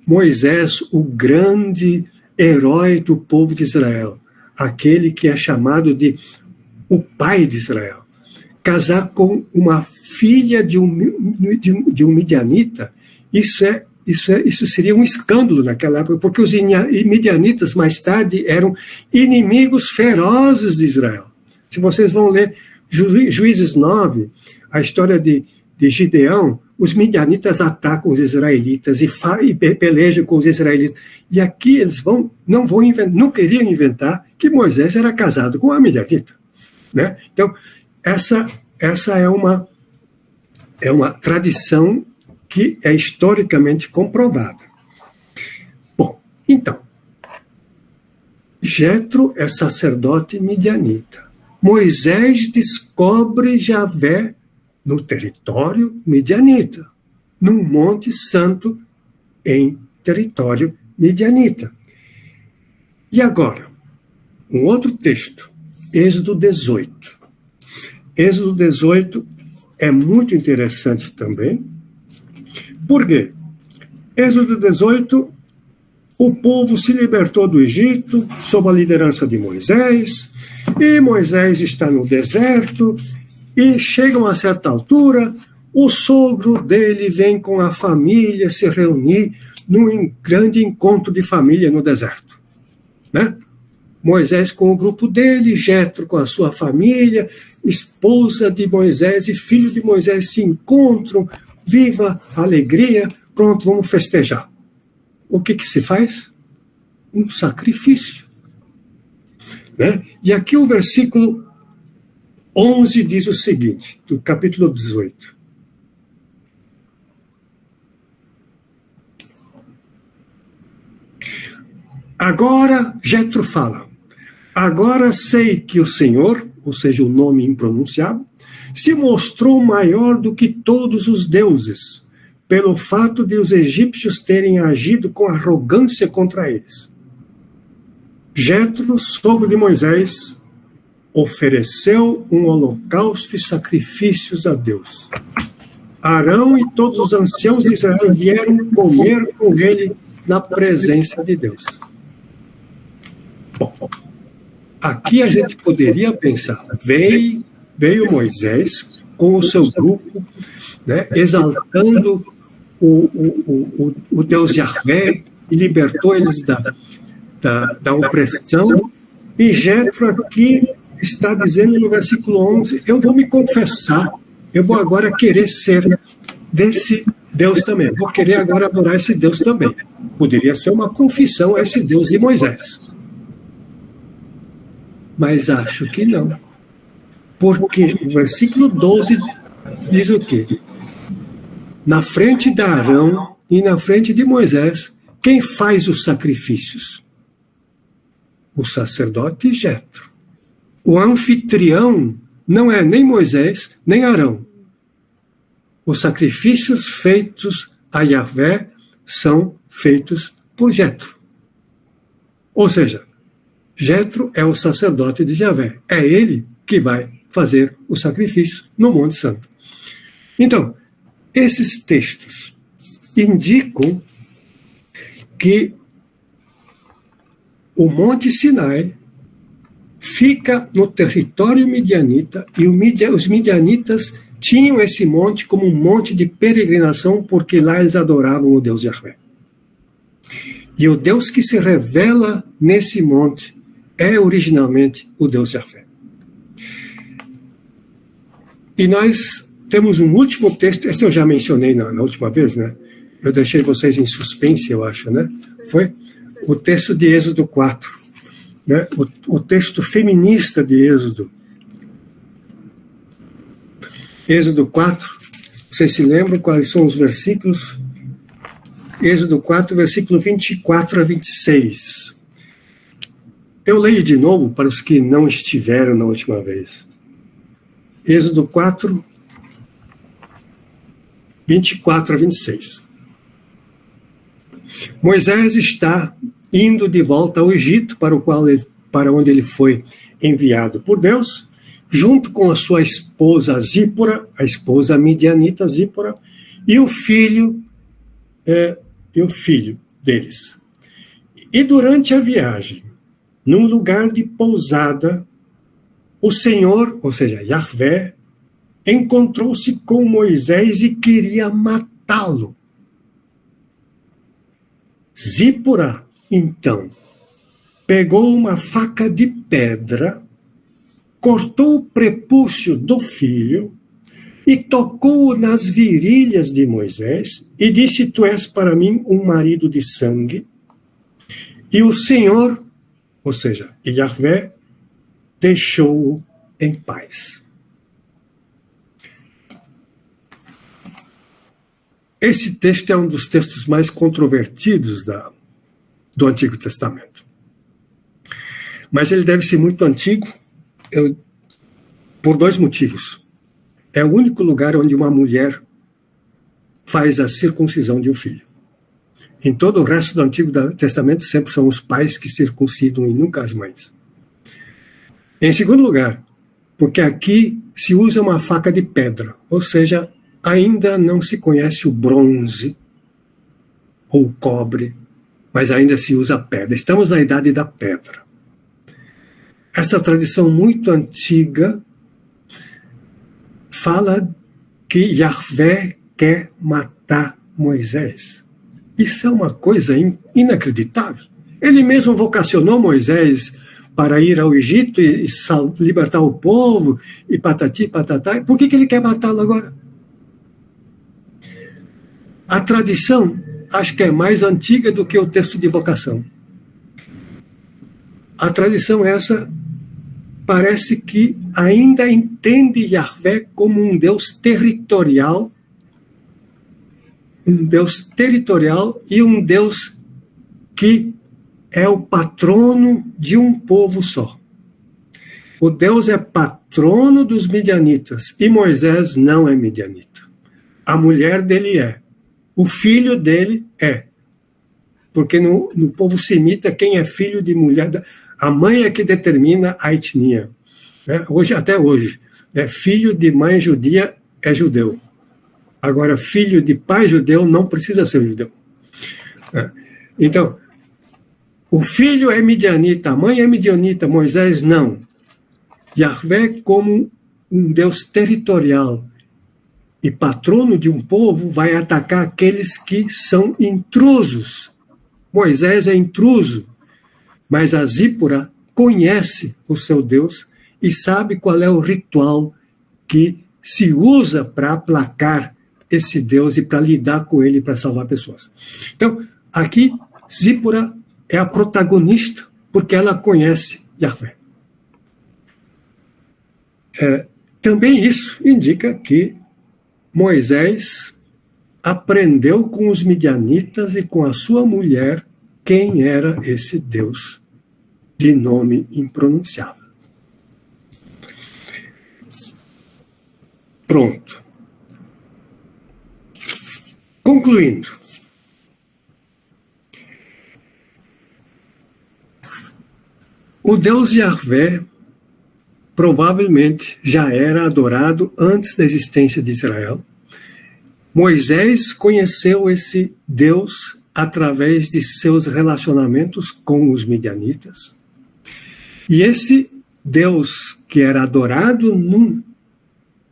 Moisés, o grande herói do povo de Israel, aquele que é chamado de o pai de Israel, casar com uma filha de um midianita, isso seria um escândalo naquela época, porque os midianitas mais tarde eram inimigos ferozes de Israel. Se vocês vão ler Juízes 9, a história de Gideão, os midianitas atacam os israelitas e pelejam com os israelitas. E aqui eles não queriam inventar que Moisés era casado com uma midianita, né? Então, essa é uma tradição que é historicamente comprovada. Bom, então, Jetro é sacerdote midianita. Moisés descobre Javé no território midianita, num monte santo em território midianita. E agora, um outro texto, Êxodo 18. Êxodo 18 é muito interessante também. Por quê? Êxodo 18, o povo se libertou do Egito sob a liderança de Moisés, e Moisés está no deserto, e chega a uma certa altura, o sogro dele vem com a família se reunir num grande encontro de família no deserto, né? Moisés com o grupo dele, Jetro com a sua família, esposa de Moisés e filho de Moisés se encontram, viva a alegria, pronto, vamos festejar. O que se faz? Um sacrifício, né? E aqui o versículo 11 diz o seguinte, do capítulo 18. Agora, Jetro fala, agora sei que o Senhor, ou seja, o nome impronunciável, se mostrou maior do que todos os deuses, pelo fato de os egípcios terem agido com arrogância contra eles. Jetro, sogro de Moisés, ofereceu um holocausto e sacrifícios a Deus. Arão e todos os anciãos de Israel vieram comer com ele na presença de Deus. Bom, aqui a gente poderia pensar, veio Moisés com o seu grupo, né, exaltando o Deus Yahvé e libertou eles da opressão, e Jetro aqui está dizendo no versículo 11, eu vou me confessar, eu vou agora querer ser desse Deus também, vou querer agora adorar esse Deus também. Poderia ser uma confissão a esse Deus de Moisés. Mas acho que não. Porque o versículo 12 diz o quê? Na frente de Arão e na frente de Moisés, quem faz os sacrifícios? O sacerdote Jetro. O anfitrião não é nem Moisés, nem Arão. Os sacrifícios feitos a Yahvé são feitos por Jetro. Ou seja, Jetro é o sacerdote de Yahvé. É ele que vai fazer os sacrifícios no Monte Santo. Então, esses textos indicam que o Monte Sinai fica no território midianita e os midianitas tinham esse monte como um monte de peregrinação porque lá eles adoravam o Deus Yahvé. E o Deus que se revela nesse monte é originalmente o Deus Yahvé. E nós temos um último texto, esse eu já mencionei na última vez, né? Eu deixei vocês em suspense, eu acho, né? Foi o texto de Êxodo 4, né? O texto feminista de Êxodo. Êxodo 4, vocês se lembram quais são os versículos? Êxodo 4, versículo 24 a 26. Eu leio de novo para os que não estiveram na última vez. Êxodo 4, 24 a 26. Moisés está indo de volta ao Egito, para onde ele foi enviado por Deus, junto com a sua esposa Zípora, a esposa midianita Zípora, e o filho deles. E durante a viagem, num lugar de pousada, o Senhor, ou seja, Yahvé, encontrou-se com Moisés e queria matá-lo. Zípora, então, pegou uma faca de pedra, cortou o prepúcio do filho e tocou-o nas virilhas de Moisés e disse, tu és para mim um marido de sangue. E o Senhor, ou seja, Yahvé, deixou-o em paz. Esse texto é um dos textos mais controvertidos do Antigo Testamento. Mas ele deve ser muito antigo por dois motivos. é o único lugar onde uma mulher faz a circuncisão de um filho. Em todo o resto do Antigo Testamento, sempre são os pais que circuncidam e nunca as mães. Em segundo lugar, porque aqui se usa uma faca de pedra, ou seja, ainda não se conhece o bronze ou o cobre, mas ainda se usa a pedra. Estamos na idade da pedra. Essa tradição muito antiga fala que Yahvé quer matar Moisés. Isso é uma coisa inacreditável. Ele mesmo vocacionou Moisés para ir ao Egito e libertar o povo, e patati, patatá. Por que ele quer matá-lo agora? A tradição, acho que é mais antiga do que o texto de vocação. A tradição essa parece que ainda entende Yahvé como um Deus territorial, e um Deus que é o patrono de um povo só. O Deus é patrono dos midianitas, e Moisés não é midianita. A mulher dele é. O filho dele é. Porque no povo semita, quem é filho de mulher, a mãe é que determina a etnia. Até hoje, filho de mãe judia é judeu. Agora, filho de pai judeu não precisa ser judeu. Então, o filho é midianita, a mãe é midianita, Moisés não. Yahvé, como um Deus territorial e patrono de um povo, vai atacar aqueles que são intrusos. Moisés é intruso, mas a Zípora conhece o seu Deus e sabe qual é o ritual que se usa para aplacar esse Deus e para lidar com ele, para salvar pessoas. Então, aqui, Zípora é a protagonista, porque ela conhece Yahvé. Também isso indica que Moisés aprendeu com os midianitas e com a sua mulher quem era esse Deus de nome impronunciável. Pronto. Concluindo, o Deus Yahvé provavelmente já era adorado antes da existência de Israel. Moisés conheceu esse Deus através de seus relacionamentos com os midianitas. E esse Deus que era adorado numa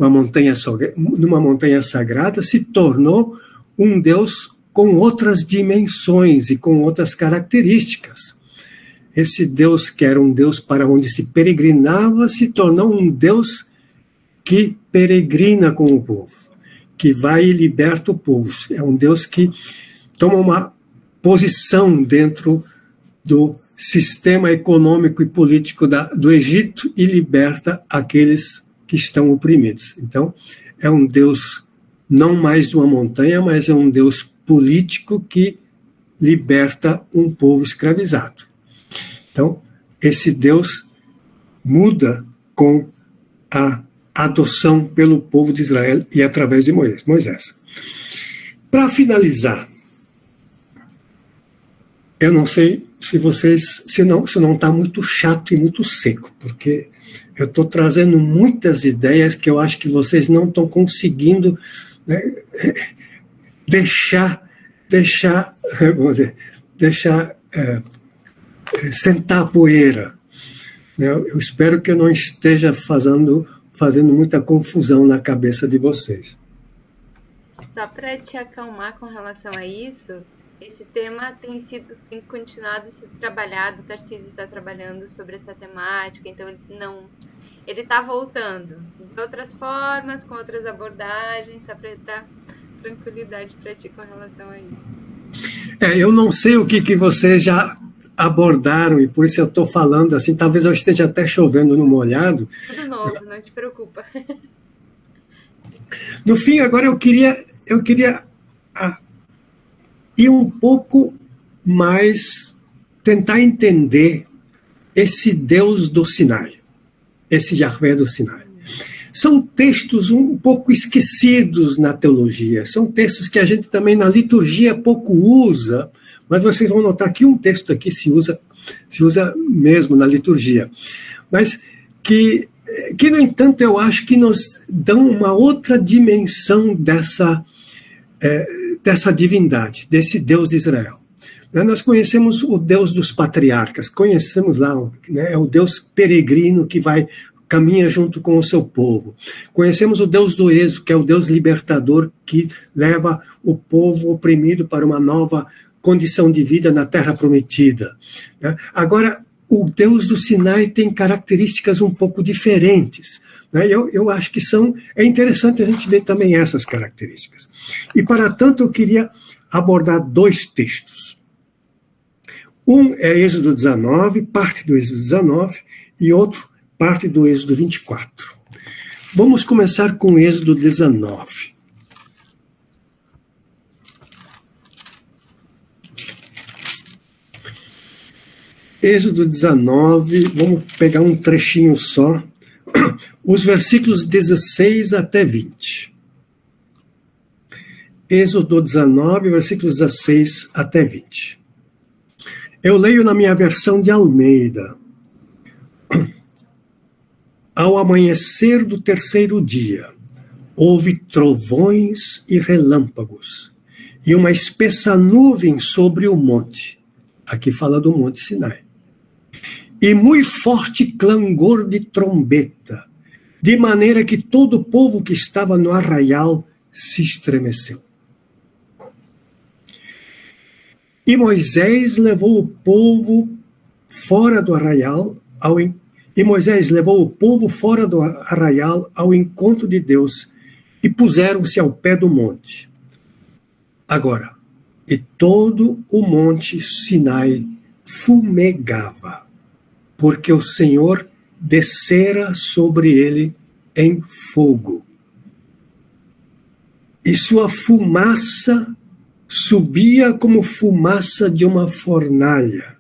montanha sagrada se tornou um Deus com outras dimensões e com outras características. Esse Deus, que era um Deus para onde se peregrinava, se tornou um Deus que peregrina com o povo, que vai e liberta o povo. É um Deus que toma uma posição dentro do sistema econômico e político do Egito e liberta aqueles que estão oprimidos. Então, é um Deus não mais de uma montanha, mas é um Deus político que liberta um povo escravizado. Então, esse Deus muda com a adoção pelo povo de Israel e através de Moisés. Para finalizar, eu não sei se não está muito chato e muito seco, porque eu estou trazendo muitas ideias que eu acho que vocês não estão conseguindo, né, sentar a poeira. Eu espero que eu não esteja fazendo muita confusão na cabeça de vocês. Só para te acalmar com relação a isso, esse tema tem continuado a ser trabalhado, o Tarcísio está trabalhando sobre essa temática, então ele está voltando de outras formas, com outras abordagens, só para dar tranquilidade para ti com relação a isso. Eu não sei o que vocês já abordaram, e por isso eu estou falando assim, talvez eu esteja até chovendo no molhado. Tudo novo, não te preocupa. No fim, agora eu queria ir um pouco mais, tentar entender esse Deus do Sinai, esse Yahvé do Sinai. são textos um pouco esquecidos na teologia, são textos que a gente também na liturgia pouco usa, mas vocês vão notar que um texto aqui se usa mesmo na liturgia, mas que no entanto, eu acho que nos dão uma outra dimensão dessa divindade, desse Deus de Israel. Nós conhecemos o Deus dos patriarcas, conhecemos lá, né, é o Deus peregrino que caminha junto com o seu povo. Conhecemos o Deus do Êxodo, que é o Deus libertador que leva o povo oprimido para uma nova condição de vida na Terra Prometida. Agora, o Deus do Sinai tem características um pouco diferentes. Eu acho que é interessante a gente ver também essas características. E, para tanto, eu queria abordar 2 textos. Um é Êxodo 19, parte do Êxodo 19, e outro, parte do Êxodo 24. Vamos começar com Êxodo 19. Êxodo 19, vamos pegar um trechinho só, os versículos 16 até 20. Êxodo 19, versículos 16 até 20. Eu leio na minha versão de Almeida. Ao amanhecer do 3º dia, houve trovões e relâmpagos, e uma espessa nuvem sobre o monte. Aqui fala do Monte Sinai. E muito forte clangor de trombeta, de maneira que todo o povo que estava no arraial se estremeceu. E Moisés levou o povo fora do arraial ao encontro de Deus e puseram-se ao pé do monte. Agora, e todo o monte Sinai fumegava, porque o Senhor descera sobre ele em fogo. E sua fumaça subia como fumaça de uma fornalha,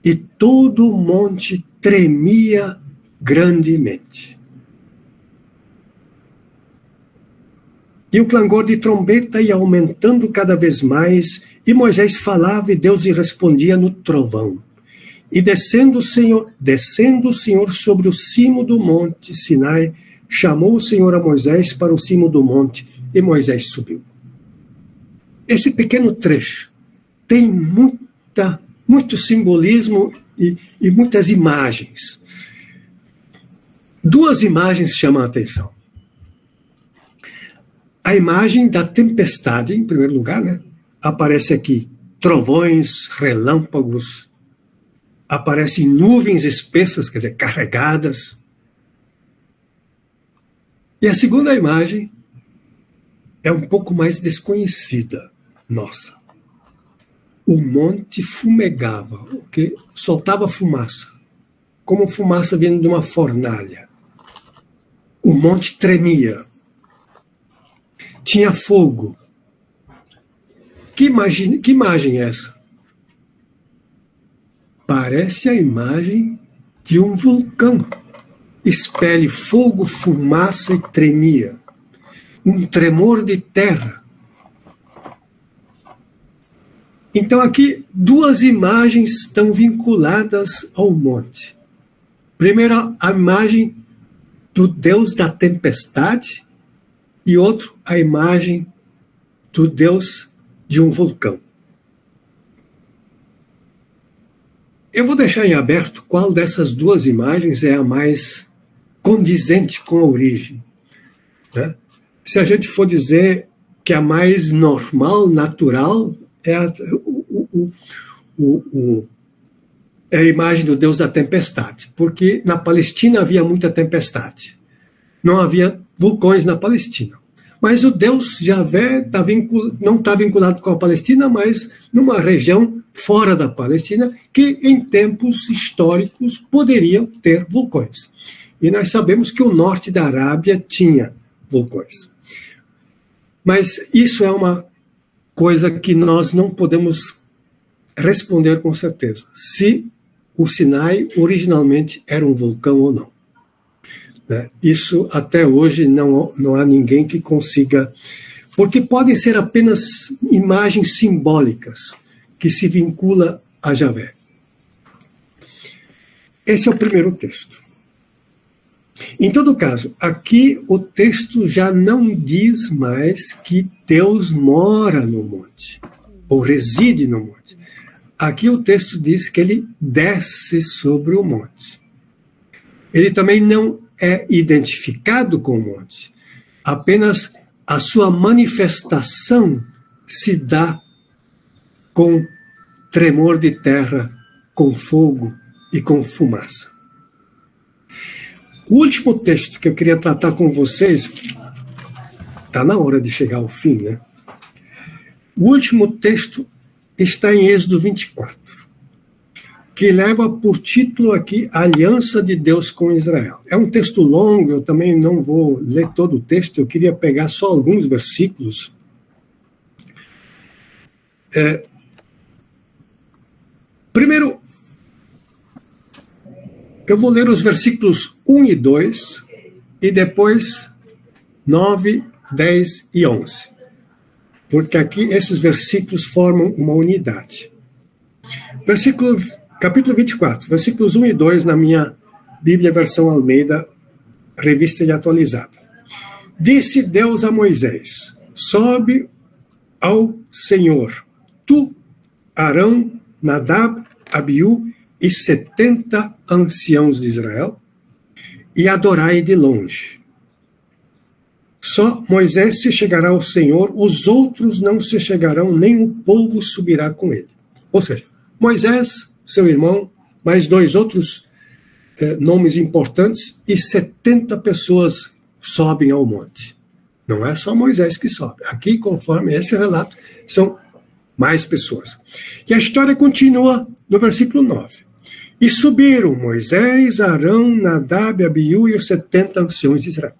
e todo o monte tremia grandemente. E o clangor de trombeta ia aumentando cada vez mais, e Moisés falava e Deus lhe respondia no trovão. E descendo o Senhor sobre o cimo do monte Sinai, chamou o Senhor a Moisés para o cimo do monte, e Moisés subiu. Esse pequeno trecho tem muito simbolismo e muitas imagens. 2 imagens chamam a atenção. A imagem da tempestade, em primeiro lugar, né? Aparece aqui trovões, relâmpagos, aparecem nuvens espessas, quer dizer, carregadas. E a segunda imagem é um pouco mais desconhecida. Nossa, o monte fumegava, porque soltava fumaça, como fumaça vindo de uma fornalha. O monte tremia, tinha fogo. Que imagem é essa? Parece a imagem de um vulcão. Expele fogo, fumaça e tremia. Um tremor de terra. Então aqui 2 imagens estão vinculadas ao monte. Primeiro, a imagem do Deus da tempestade e outro, a imagem do Deus de um vulcão. Eu vou deixar em aberto qual dessas 2 imagens é a mais condizente com a origem. Né? Se a gente for dizer que a mais normal, natural, é a imagem do Deus da tempestade, porque na Palestina havia muita tempestade. Não havia vulcões na Palestina. Mas o Deus Javé não está vinculado com a Palestina, mas numa região fora da Palestina, que em tempos históricos poderiam ter vulcões. E nós sabemos que o norte da Arábia tinha vulcões. Mas isso é uma coisa que nós não podemos responder com certeza, se o Sinai originalmente era um vulcão ou não. né? Isso até hoje não há ninguém que consiga, porque podem ser apenas imagens simbólicas que se vincula a Javé. Esse é o primeiro texto. Em todo caso, aqui o texto já não diz mais que Deus mora no monte, ou reside no monte. Aqui o texto diz que ele desce sobre o monte. Ele também não é identificado com o monte. Apenas a sua manifestação se dá com tremor de terra, com fogo e com fumaça. O último texto que eu queria tratar com vocês, está na hora de chegar ao fim, né? O último texto está em Êxodo 24, que leva por título aqui a Aliança de Deus com Israel. É um texto longo, eu também não vou ler todo o texto, eu queria pegar só alguns versículos. Primeiro, eu vou ler os versículos 1 e 2, e depois 9, 10 e 11. Porque aqui esses versículos formam uma unidade. Capítulo 24, versículos 1 e 2 na minha Bíblia versão Almeida, revista e atualizada. Disse Deus a Moisés: sobe ao Senhor, tu, Arão, Nadab, Abiú e 70 anciãos de Israel, e adorai de longe. Só Moisés se chegará ao Senhor, os outros não se chegarão, nem o povo subirá com ele. Ou seja, Moisés, seu irmão, mais 2 outros nomes importantes, e 70 pessoas sobem ao monte. Não é só Moisés que sobe. Aqui, conforme esse relato, são mais pessoas. E a história continua no versículo 9. E subiram Moisés, Arão, Nadab, Abiú e os 70 anciões de Israel.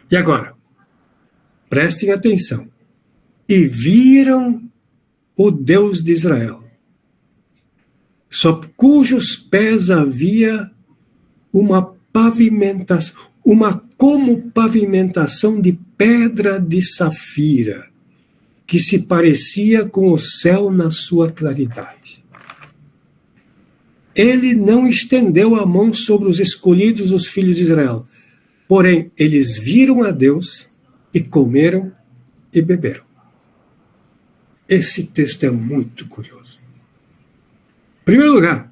E agora, prestem atenção. E viram o Deus de Israel, sob cujos pés havia uma como pavimentação de pedra de safira, que se parecia com o céu na sua claridade. Ele não estendeu a mão sobre os escolhidos, os filhos de Israel. Porém, eles viram a Deus e comeram e beberam. Esse texto é muito curioso. Em primeiro lugar,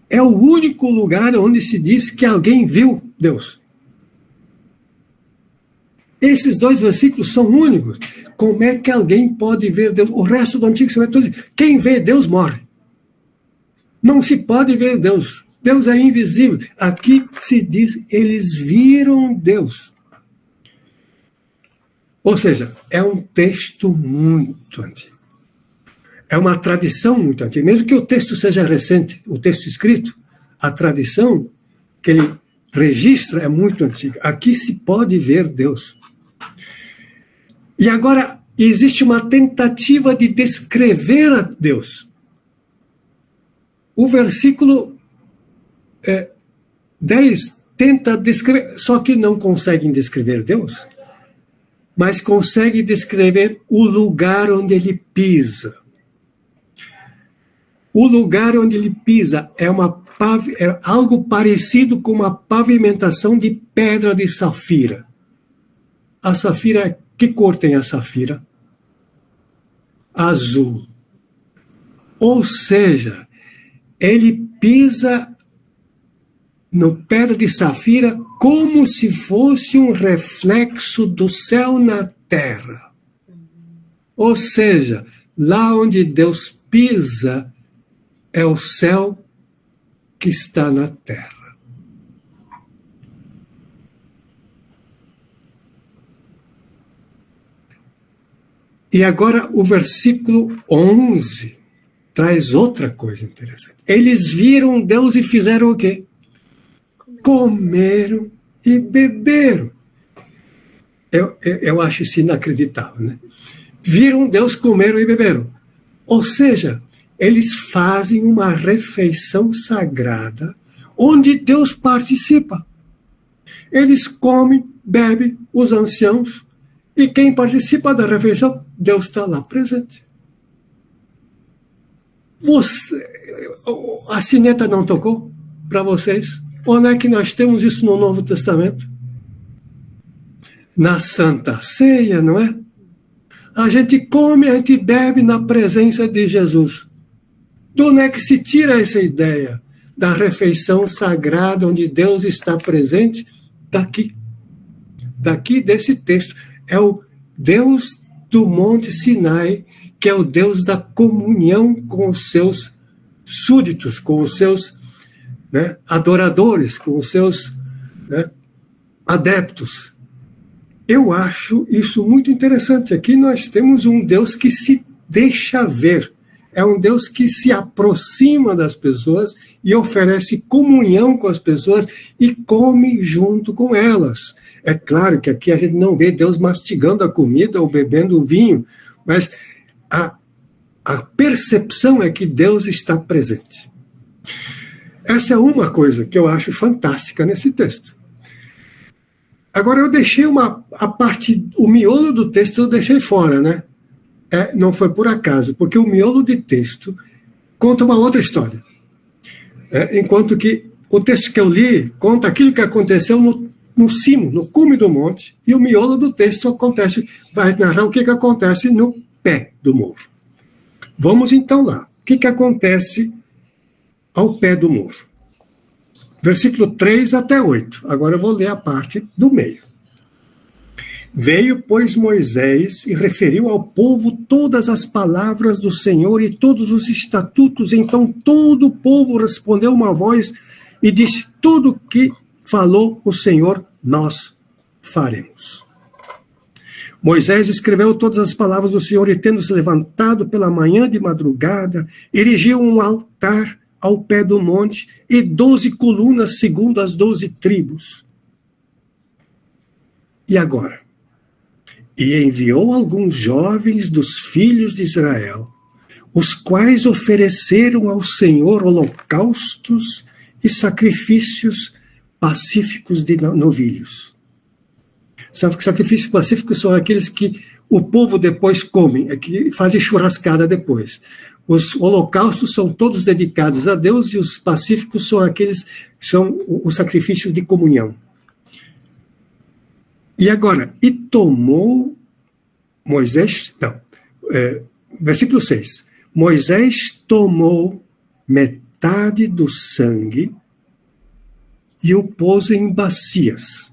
é o único lugar onde se diz que alguém viu Deus. Esses 2 versículos são únicos. Como é que alguém pode ver Deus? O resto do Antigo Testamento diz: quem vê Deus morre. Não se pode ver Deus. Deus é invisível. Aqui se diz, eles viram Deus. Ou seja, é um texto muito antigo. É uma tradição muito antiga. Mesmo que o texto seja recente, o texto escrito, a tradição que ele registra é muito antiga. Aqui se pode ver Deus. E agora, existe uma tentativa de descrever a Deus. O versículo 10 tenta descrever, só que não conseguem descrever Deus, mas consegue descrever o lugar onde ele pisa. O lugar onde ele pisa é algo parecido com uma pavimentação de pedra de safira. A safira, que cor tem a safira? Azul. Ou seja, ele pisa no pedra de safira como se fosse um reflexo do céu na terra. Ou seja, lá onde Deus pisa é o céu que está na terra. E agora o versículo 11 traz outra coisa interessante. Eles viram Deus e fizeram o quê? Comeram e beberam. Eu acho isso inacreditável, né? Viram Deus, comeram e beberam. Ou seja, eles fazem uma refeição sagrada, onde Deus participa. Eles comem, bebem, os anciãos, e quem participa da refeição, Deus está lá presente. A sineta não tocou para vocês? Onde é que nós temos isso no Novo Testamento? Na Santa Ceia, não é? A gente come, a gente bebe na presença de Jesus. De onde é que se tira essa ideia da refeição sagrada, onde Deus está presente? Daqui desse texto. É o Deus do Monte Sinai, que é o Deus da comunhão com os seus súditos, com os seus adoradores, com os seus adeptos. Eu acho isso muito interessante. Aqui nós temos um Deus que se deixa ver. É um Deus que se aproxima das pessoas e oferece comunhão com as pessoas e come junto com elas. É claro que aqui a gente não vê Deus mastigando a comida ou bebendo o vinho, mas a percepção é que Deus está presente. Essa é uma coisa que eu acho fantástica nesse texto. Agora, eu deixei o miolo do texto eu deixei fora, né? Não foi por acaso, porque o miolo de texto conta uma outra história. Enquanto que o texto que eu li conta aquilo que aconteceu no cimo, no cume do monte, e o miolo do texto vai narrar o que acontece no pé do morro. Vamos então lá. O que acontece ao pé do morro? Versículo 3 até 8. Agora eu vou ler a parte do meio. Veio, pois, Moisés e referiu ao povo todas as palavras do Senhor e todos os estatutos. Então todo o povo respondeu uma voz e disse: tudo o que falou o Senhor, nós faremos. Moisés escreveu todas as palavras do Senhor e, tendo-se levantado pela manhã de madrugada, erigiu um altar ao pé do monte e 12 colunas segundo as 12 tribos. E agora? E enviou alguns jovens dos filhos de Israel, os quais ofereceram ao Senhor holocaustos e sacrifícios pacíficos de novilhos. Sacrifícios pacíficos são aqueles que o povo depois come, que fazem churrascada depois. Os holocaustos são todos dedicados a Deus e os pacíficos são aqueles que são os sacrifícios de comunhão. E agora, e tomou Moisés, versículo 6, Moisés tomou metade do sangue e o pôs em bacias.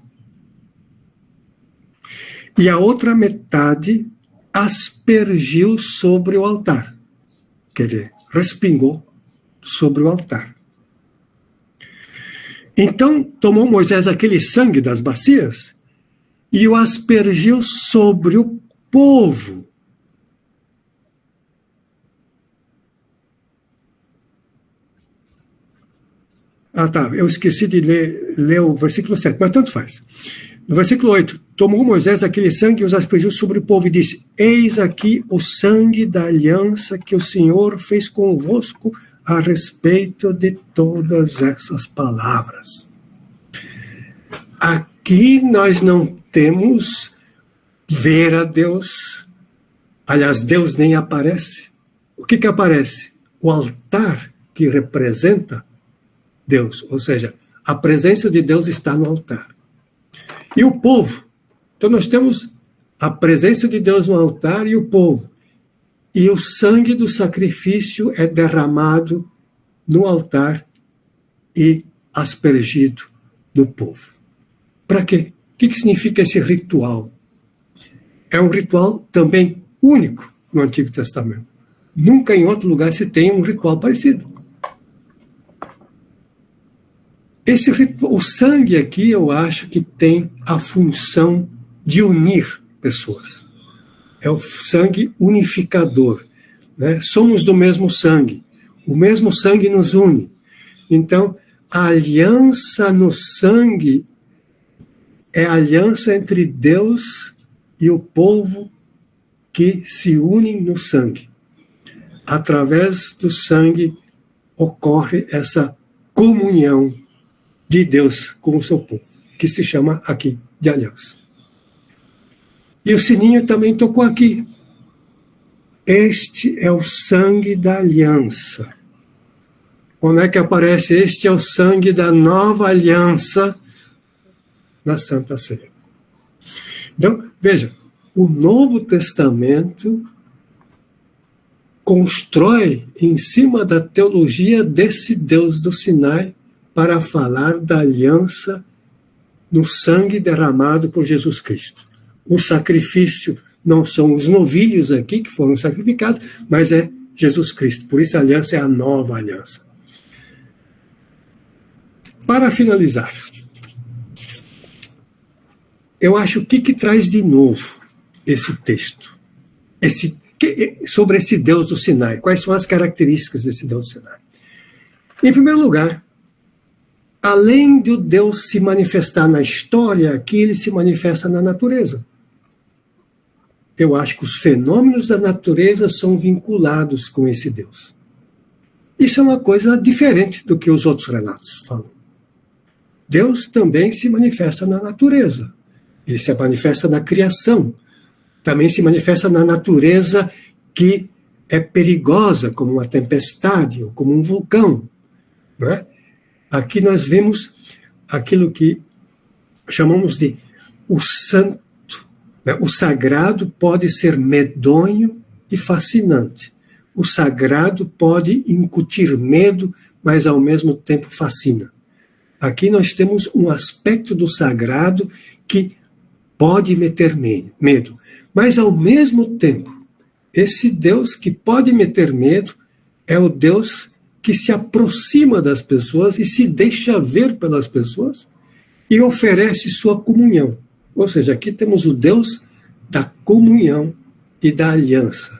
E a outra metade aspergiu sobre o altar. Quer dizer, respingou sobre o altar. Então tomou Moisés aquele sangue das bacias e o aspergiu sobre o povo. Eu esqueci de ler o versículo 7, mas tanto faz. No versículo 8, tomou Moisés aquele sangue e os aspergiu sobre o povo e disse: eis aqui o sangue da aliança que o Senhor fez convosco a respeito de todas essas palavras. Aqui nós não temos ver a Deus. Aliás, Deus nem aparece. O que aparece? O altar que representa Deus, ou seja, a presença de Deus está no altar. E o povo. Então nós temos a presença de Deus no altar e o povo. E o sangue do sacrifício é derramado no altar e aspergido no povo. Para quê? O que significa esse ritual? É um ritual também único no Antigo Testamento. Nunca em outro lugar se tem um ritual parecido. O sangue aqui, eu acho que tem a função de unir pessoas. É o sangue unificador. Né? Somos do mesmo sangue. O mesmo sangue nos une. Então, a aliança no sangue é a aliança entre Deus e o povo que se unem no sangue. Através do sangue ocorre essa comunhão de Deus com o seu povo, que se chama aqui de aliança. E o sininho também tocou aqui. Este é o sangue da aliança. Onde é que aparece? Este é o sangue da nova aliança na Santa Ceia. Então, veja, o Novo Testamento constrói em cima da teologia desse Deus do Sinai para falar da aliança no sangue derramado por Jesus Cristo. O sacrifício não são os novilhos aqui que foram sacrificados, mas é Jesus Cristo. Por isso a aliança é a nova aliança. Para finalizar, eu acho que traz de novo esse texto, sobre esse Deus do Sinai. Quais são as características desse Deus do Sinai? Em primeiro lugar, além do Deus se manifestar na história, aqui ele se manifesta na natureza. Eu acho que os fenômenos da natureza são vinculados com esse Deus. Isso é uma coisa diferente do que os outros relatos falam. Deus também se manifesta na natureza. Ele se manifesta na criação. Também se manifesta na natureza que é perigosa, como uma tempestade ou como um vulcão. Não é? Aqui nós vemos aquilo que chamamos de o santo. Né? O sagrado pode ser medonho e fascinante. O sagrado pode incutir medo, mas ao mesmo tempo fascina. Aqui nós temos um aspecto do sagrado que pode meter medo. Mas, ao mesmo tempo, esse Deus que pode meter medo é o Deus que se aproxima das pessoas e se deixa ver pelas pessoas e oferece sua comunhão. Ou seja, aqui temos o Deus da comunhão e da aliança.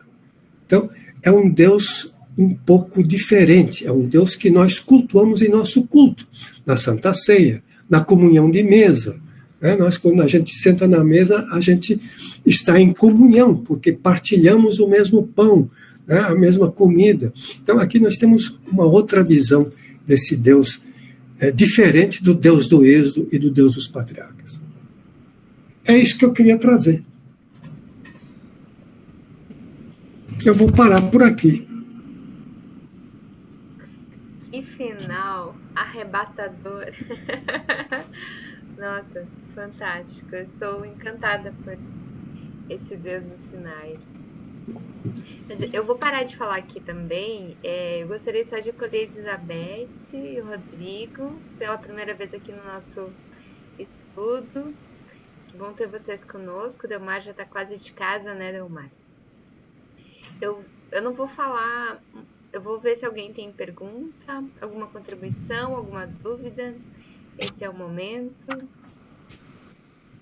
Então, é um Deus um pouco diferente. É um Deus que nós cultuamos em nosso culto, na Santa Ceia, na comunhão de mesa. Nós, quando a gente senta na mesa, a gente está em comunhão, porque partilhamos o mesmo pão, a mesma comida. Então, aqui nós temos uma outra visão desse Deus, diferente do Deus do Êxodo e do Deus dos patriarcas. É isso que eu queria trazer. Eu vou parar por aqui. Que final arrebatador. Nossa, fantástico. Eu estou encantada por esse Deus do Sinai. Eu vou parar de falar aqui também. Eu gostaria só de acolher Elizabeth e o Rodrigo pela primeira vez aqui no nosso estudo. Que bom ter vocês conosco. O Delmar já está quase de casa, né, Delmar? Eu não vou falar... Eu vou ver se alguém tem pergunta, alguma contribuição, alguma dúvida. Esse é o momento.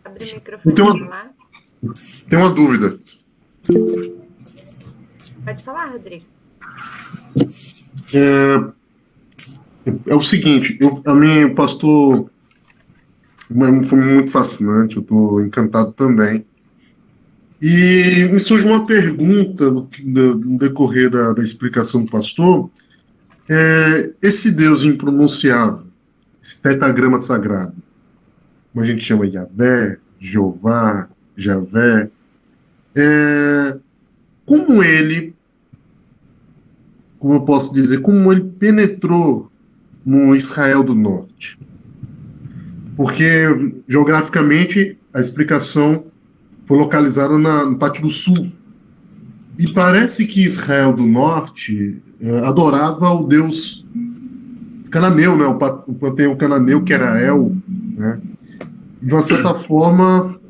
Abre o microfone lá. Tem uma dúvida. Pode falar, Rodrigo. É o seguinte, a minha pastor foi muito fascinante, eu estou encantado também. E me surge uma pergunta no decorrer da explicação do pastor. Esse Deus impronunciável, esse tetragrama sagrado, como a gente chama Yahvé, Jeová, Javé, como eu posso dizer, como ele penetrou no Israel do Norte? Porque, geograficamente, a explicação foi localizada no Pátio do Sul. E parece que Israel do Norte adorava o deus cananeu, né? O panteão cananeu, que era El. Né? De uma certa forma,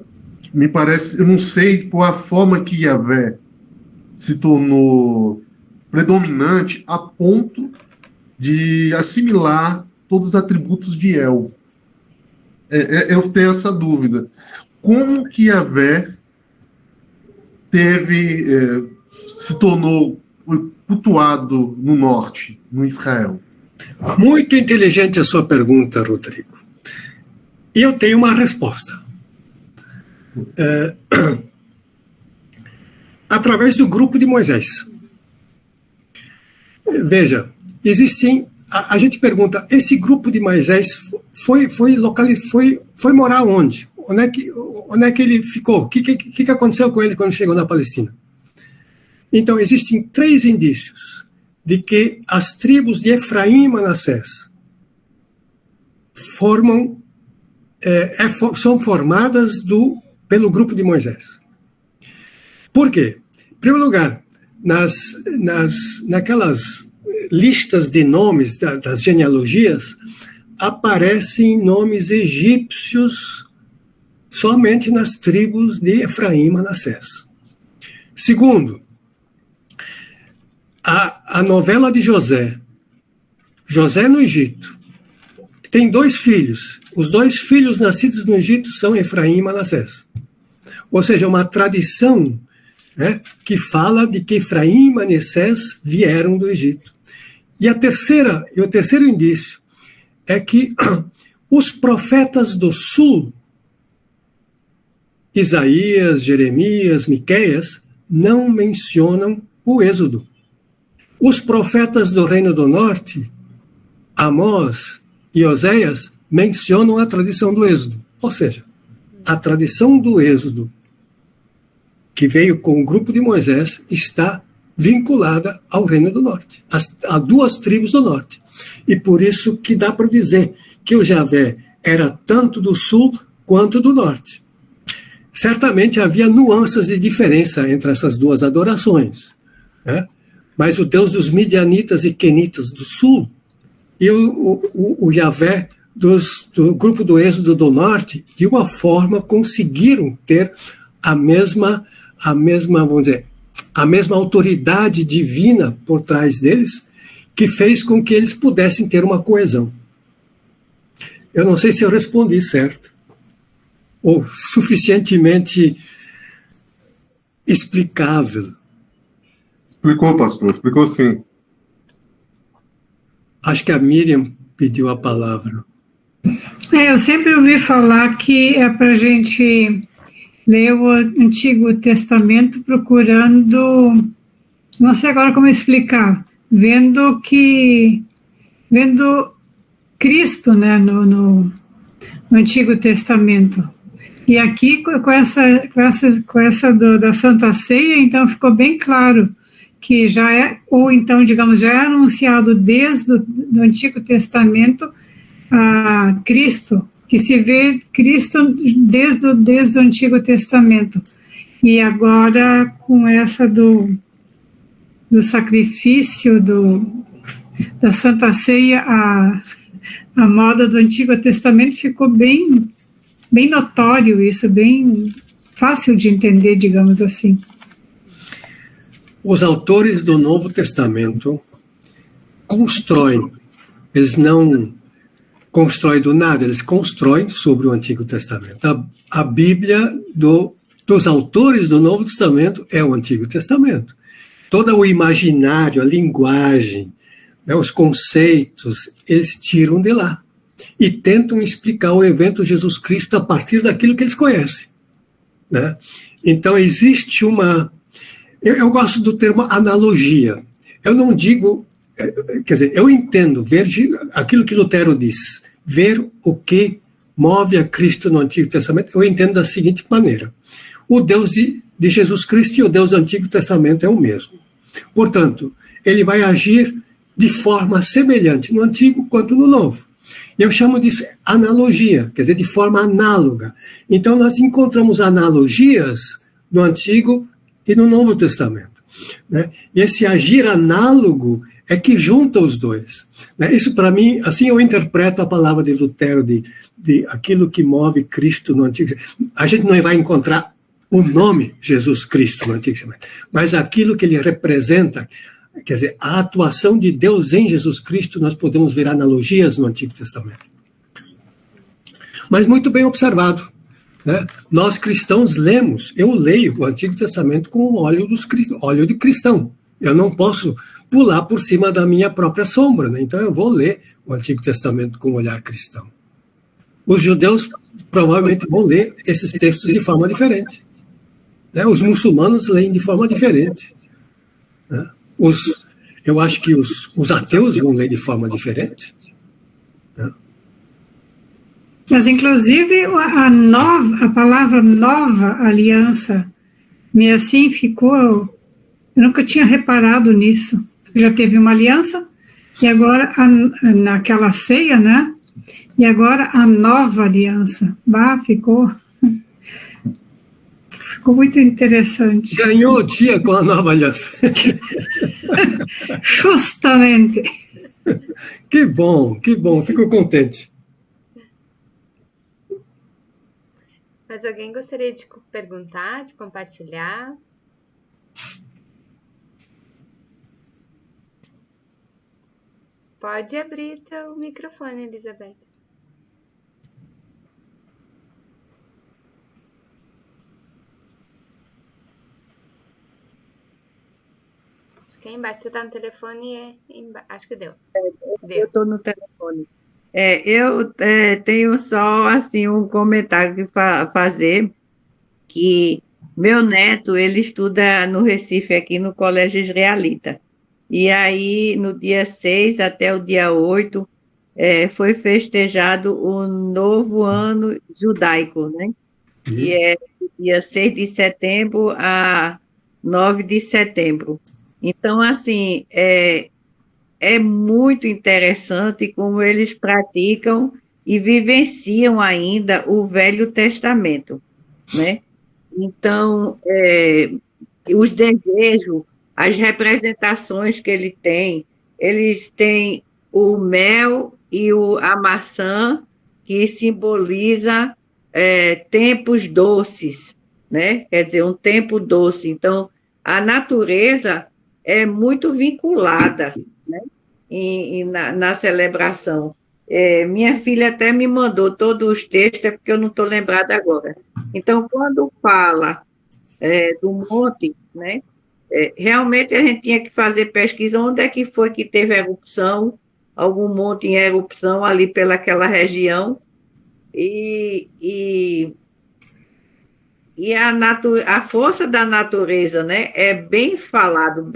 me parece, eu não sei por a forma que Yahvé se tornou predominante a ponto de assimilar todos os atributos de El. Eu tenho essa dúvida. Como que Yahvé se tornou cultuado no norte, no Israel? Muito inteligente a sua pergunta, Rodrigo. E eu tenho uma resposta. Através do grupo de Moisés. Veja, existem a gente pergunta, esse grupo de Moisés foi morar onde? Onde é que ele ficou? O que aconteceu com ele quando chegou na Palestina? Então, existem 3 indícios de que as tribos de Efraim e Manassés são formadas pelo grupo de Moisés. Por quê? Em primeiro lugar, naquelas listas de nomes das genealogias, aparecem nomes egípcios somente nas tribos de Efraim e Manassés. Segundo, a novela de José no Egito, tem 2 filhos. Os 2 filhos nascidos no Egito são Efraim e Manassés. Ou seja, uma tradição, né, que fala de que Efraim e Manassés vieram do Egito. E o terceiro indício é que os profetas do sul, Isaías, Jeremias, Miqueias, não mencionam o Êxodo. Os profetas do Reino do Norte, Amós e Oséias, mencionam a tradição do Êxodo. Ou seja, a tradição do Êxodo, que veio com o grupo de Moisés, está vinculada ao Reino do Norte, a 2 tribos do Norte. E por isso que dá para dizer que o Javé era tanto do sul quanto do norte. Certamente havia nuances de diferença entre essas 2 adorações, né? Mas o Deus dos midianitas e quenitas do sul e o Javé do grupo do Êxodo do norte, de uma forma, conseguiram ter a mesma, vamos dizer, a mesma autoridade divina por trás deles, que fez com que eles pudessem ter uma coesão. Eu não sei se eu respondi certo, ou suficientemente explicável. Explicou, pastor, explicou sim. Acho que a Miriam pediu a palavra. Eu sempre ouvi falar que é para a gente ler o Antigo Testamento procurando, não sei agora como explicar, vendo Cristo, né, no Antigo Testamento. E aqui, com essa da Santa Ceia, então ficou bem claro que já é, ou então, digamos, já é anunciado desde o Antigo Testamento a Cristo, que se vê Cristo desde o Antigo Testamento. E agora, com essa do sacrifício da Santa Ceia, a moda do Antigo Testamento ficou bem notório isso, bem fácil de entender, digamos assim. Os autores do Novo Testamento constroem, eles não constroem do nada, eles constroem sobre o Antigo Testamento. A Bíblia dos autores do Novo Testamento é o Antigo Testamento. Todo o imaginário, a linguagem, né, os conceitos, eles tiram de lá e tentam explicar o evento Jesus Cristo a partir daquilo que eles conhecem, né? Então, existe uma... Eu gosto do termo analogia. Eu não digo... Quer dizer, eu entendo ver aquilo que Lutero diz, ver o que move a Cristo no Antigo Testamento, eu entendo da seguinte maneira. O Deus de Jesus Cristo e o Deus do Antigo Testamento é o mesmo. Portanto, ele vai agir de forma semelhante no Antigo quanto no Novo. Eu chamo disso analogia, quer dizer, de forma análoga. Então, nós encontramos analogias no Antigo e no Novo Testamento, né? E esse agir análogo é que junta os dois, né? Isso, para mim, assim eu interpreto a palavra de Lutero, de aquilo que move Cristo no Antigo Testamento. A gente não vai encontrar o nome Jesus Cristo no Antigo Testamento, mas aquilo que ele representa, quer dizer, a atuação de Deus em Jesus Cristo, nós podemos ver analogias no Antigo Testamento. Mas muito bem observado, né? Nós cristãos eu leio o Antigo Testamento com o óleo de cristão. Eu não posso pular por cima da minha própria sombra, né? Então eu vou ler o Antigo Testamento com o olhar cristão. Os judeus provavelmente vão ler esses textos de forma diferente, né? Os muçulmanos leem de forma diferente, né? Eu acho que os ateus vão ler de forma diferente. Né? Mas, inclusive, a palavra nova aliança, me assim ficou. Eu nunca tinha reparado nisso. Já teve uma aliança, e agora, naquela ceia, né? E agora a nova aliança. Ficou muito interessante. Ganhou o dia com a nova aliança. Justamente. Que bom, fico contente. Mas alguém gostaria de perguntar, de compartilhar? Pode abrir o microfone, Elizabeth. Acho que é embaixo. Você está no telefone, acho que deu. Eu estou no telefone. Eu tenho só assim um comentário que fazer, que meu neto, ele estuda no Recife, aqui no Colégio Israelita. E aí, no dia 6 até o dia 8, foi festejado o novo ano judaico, né? Que é do dia 6 de setembro a 9 de setembro. Então, assim, é muito interessante como eles praticam e vivenciam ainda o Velho Testamento, né? Então, os desejos, as representações que eles têm o mel e a maçã, que simboliza tempos doces, né? Quer dizer, um tempo doce. Então, a natureza é muito vinculada, né? Na celebração. Minha filha até me mandou todos os textos, porque eu não estou lembrada agora. Então, quando fala do monte, né, realmente a gente tinha que fazer pesquisa onde é que foi que teve erupção, algum monte em erupção ali pelaquela região, e a força da natureza, né, é bem falado,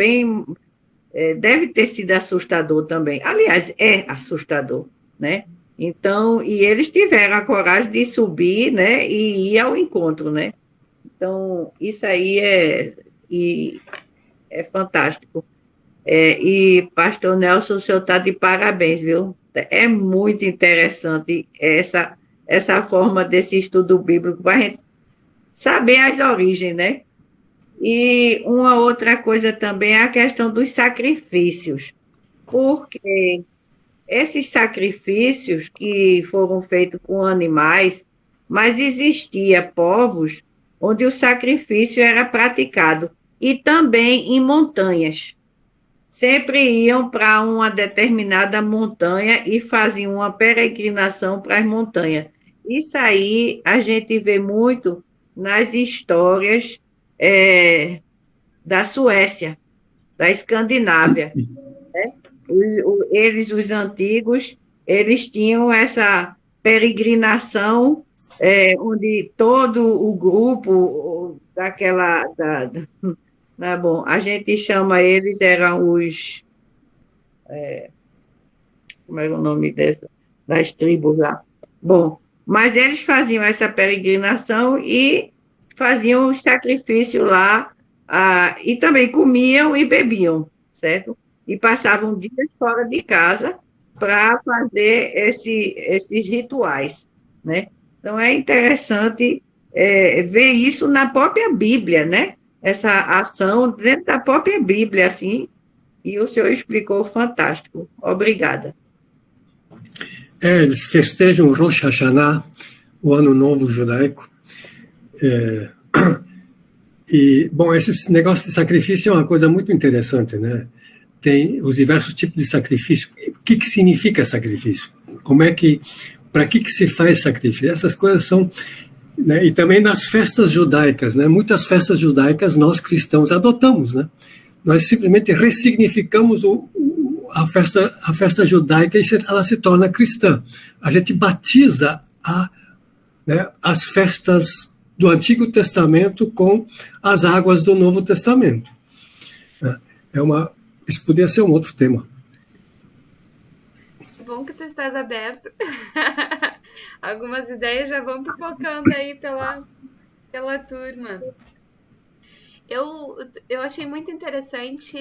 deve ter sido assustador também. Aliás, é assustador, né? Então, e eles tiveram a coragem de subir, né, e ir ao encontro, né? Então, isso aí é fantástico. E, pastor Nelson, o senhor está de parabéns, viu? É muito interessante essa forma desse estudo bíblico, para a gente saber as origens, né? E uma outra coisa também é a questão dos sacrifícios, porque esses sacrifícios que foram feitos com animais, mas existia povos onde o sacrifício era praticado, e também em montanhas. Sempre iam para uma determinada montanha e faziam uma peregrinação para as montanhas. Isso aí a gente vê muito nas histórias da Suécia, da Escandinávia, né? Os antigos, eles tinham essa peregrinação onde todo o grupo bom, a gente chama eles, eram os como é o nome das tribos lá? Bom, mas eles faziam essa peregrinação e faziam o sacrifício lá, e também comiam e bebiam, certo? E passavam dias fora de casa para fazer esses rituais, né? Então, é interessante ver isso na própria Bíblia, né? Essa ação dentro da própria Bíblia, assim, e o senhor explicou fantástico. Obrigada. Eles festejam o Rosh Hashanah, o Ano Novo Judaico. E, bom, esse negócio de sacrifício é uma coisa muito interessante, né? Tem os diversos tipos de sacrifício. O que significa sacrifício? Para que se faz sacrifício? Essas coisas são, né? E também das festas judaicas, né? Muitas festas judaicas nós cristãos adotamos, né? Nós simplesmente ressignificamos a festa judaica e ela se torna cristã. A gente batiza as festas do Antigo Testamento com as águas do Novo Testamento. Isso podia ser um outro tema. Bom que tu estás aberto. Algumas ideias já vão pipocando aí pela turma. Eu achei muito interessante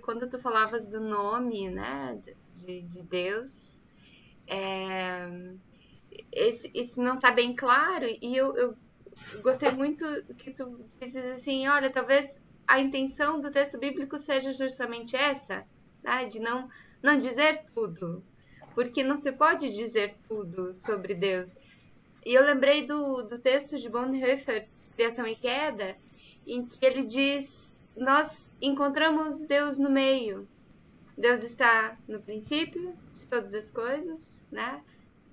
quando tu falavas do nome, né, de Deus. Esse não está bem claro, e eu gostei muito que tu dizes assim, olha, talvez a intenção do texto bíblico seja justamente essa, né, de não dizer tudo, porque não se pode dizer tudo sobre Deus. E eu lembrei do texto de Bonhoeffer, Criação e Queda, em que ele diz, nós encontramos Deus no meio. Deus está no princípio de todas as coisas, né?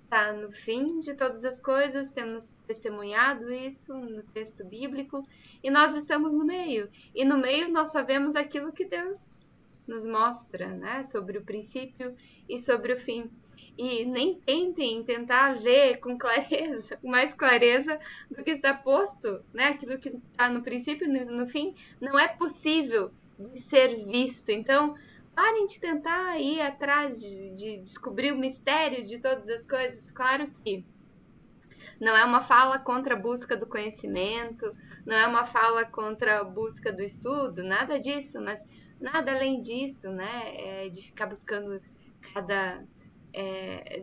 Está no fim de todas as coisas, temos testemunhado isso no texto bíblico, e nós estamos no meio. E no meio nós sabemos aquilo que Deus nos mostra, né? Sobre o princípio e sobre o fim. E nem tentem tentar ver com clareza, com mais clareza do que está posto, né? Aquilo que está no princípio e no fim não é possível de ser visto. Então, parem de tentar ir atrás de descobrir o mistério de todas as coisas. Claro que não é uma fala contra a busca do conhecimento, não é uma fala contra a busca do estudo, nada disso, mas nada além disso, né? De ficar buscando cada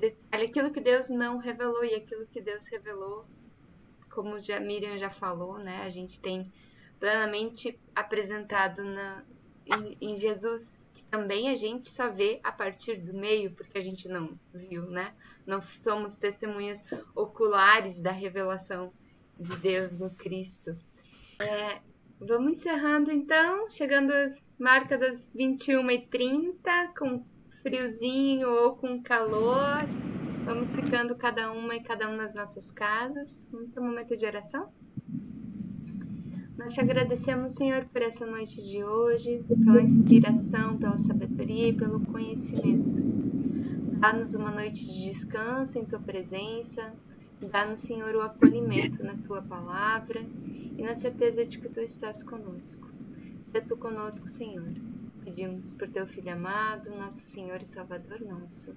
detalhe, aquilo que Deus não revelou e aquilo que Deus revelou, como a Miriam já falou, né? A gente tem plenamente apresentado em Jesus, que também a gente só vê a partir do meio, porque a gente não viu, né? Não somos testemunhas oculares da revelação de Deus no Cristo. Vamos encerrando então, chegando às marcas das 21h30, com friozinho ou com calor. Vamos ficando cada uma e cada um nas nossas casas. Vamos ter um momento de oração? Nós te agradecemos, Senhor, por essa noite de hoje, pela inspiração, pela sabedoria e pelo conhecimento. Dá-nos uma noite de descanso em Tua presença. Dá-nos, Senhor, o acolhimento na Tua palavra e na certeza de que Tu estás conosco. Seja Tu conosco, Senhor. Pedimos por Teu Filho amado, nosso Senhor e Salvador nosso.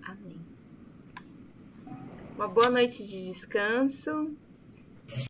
Amém. Uma boa noite de descanso.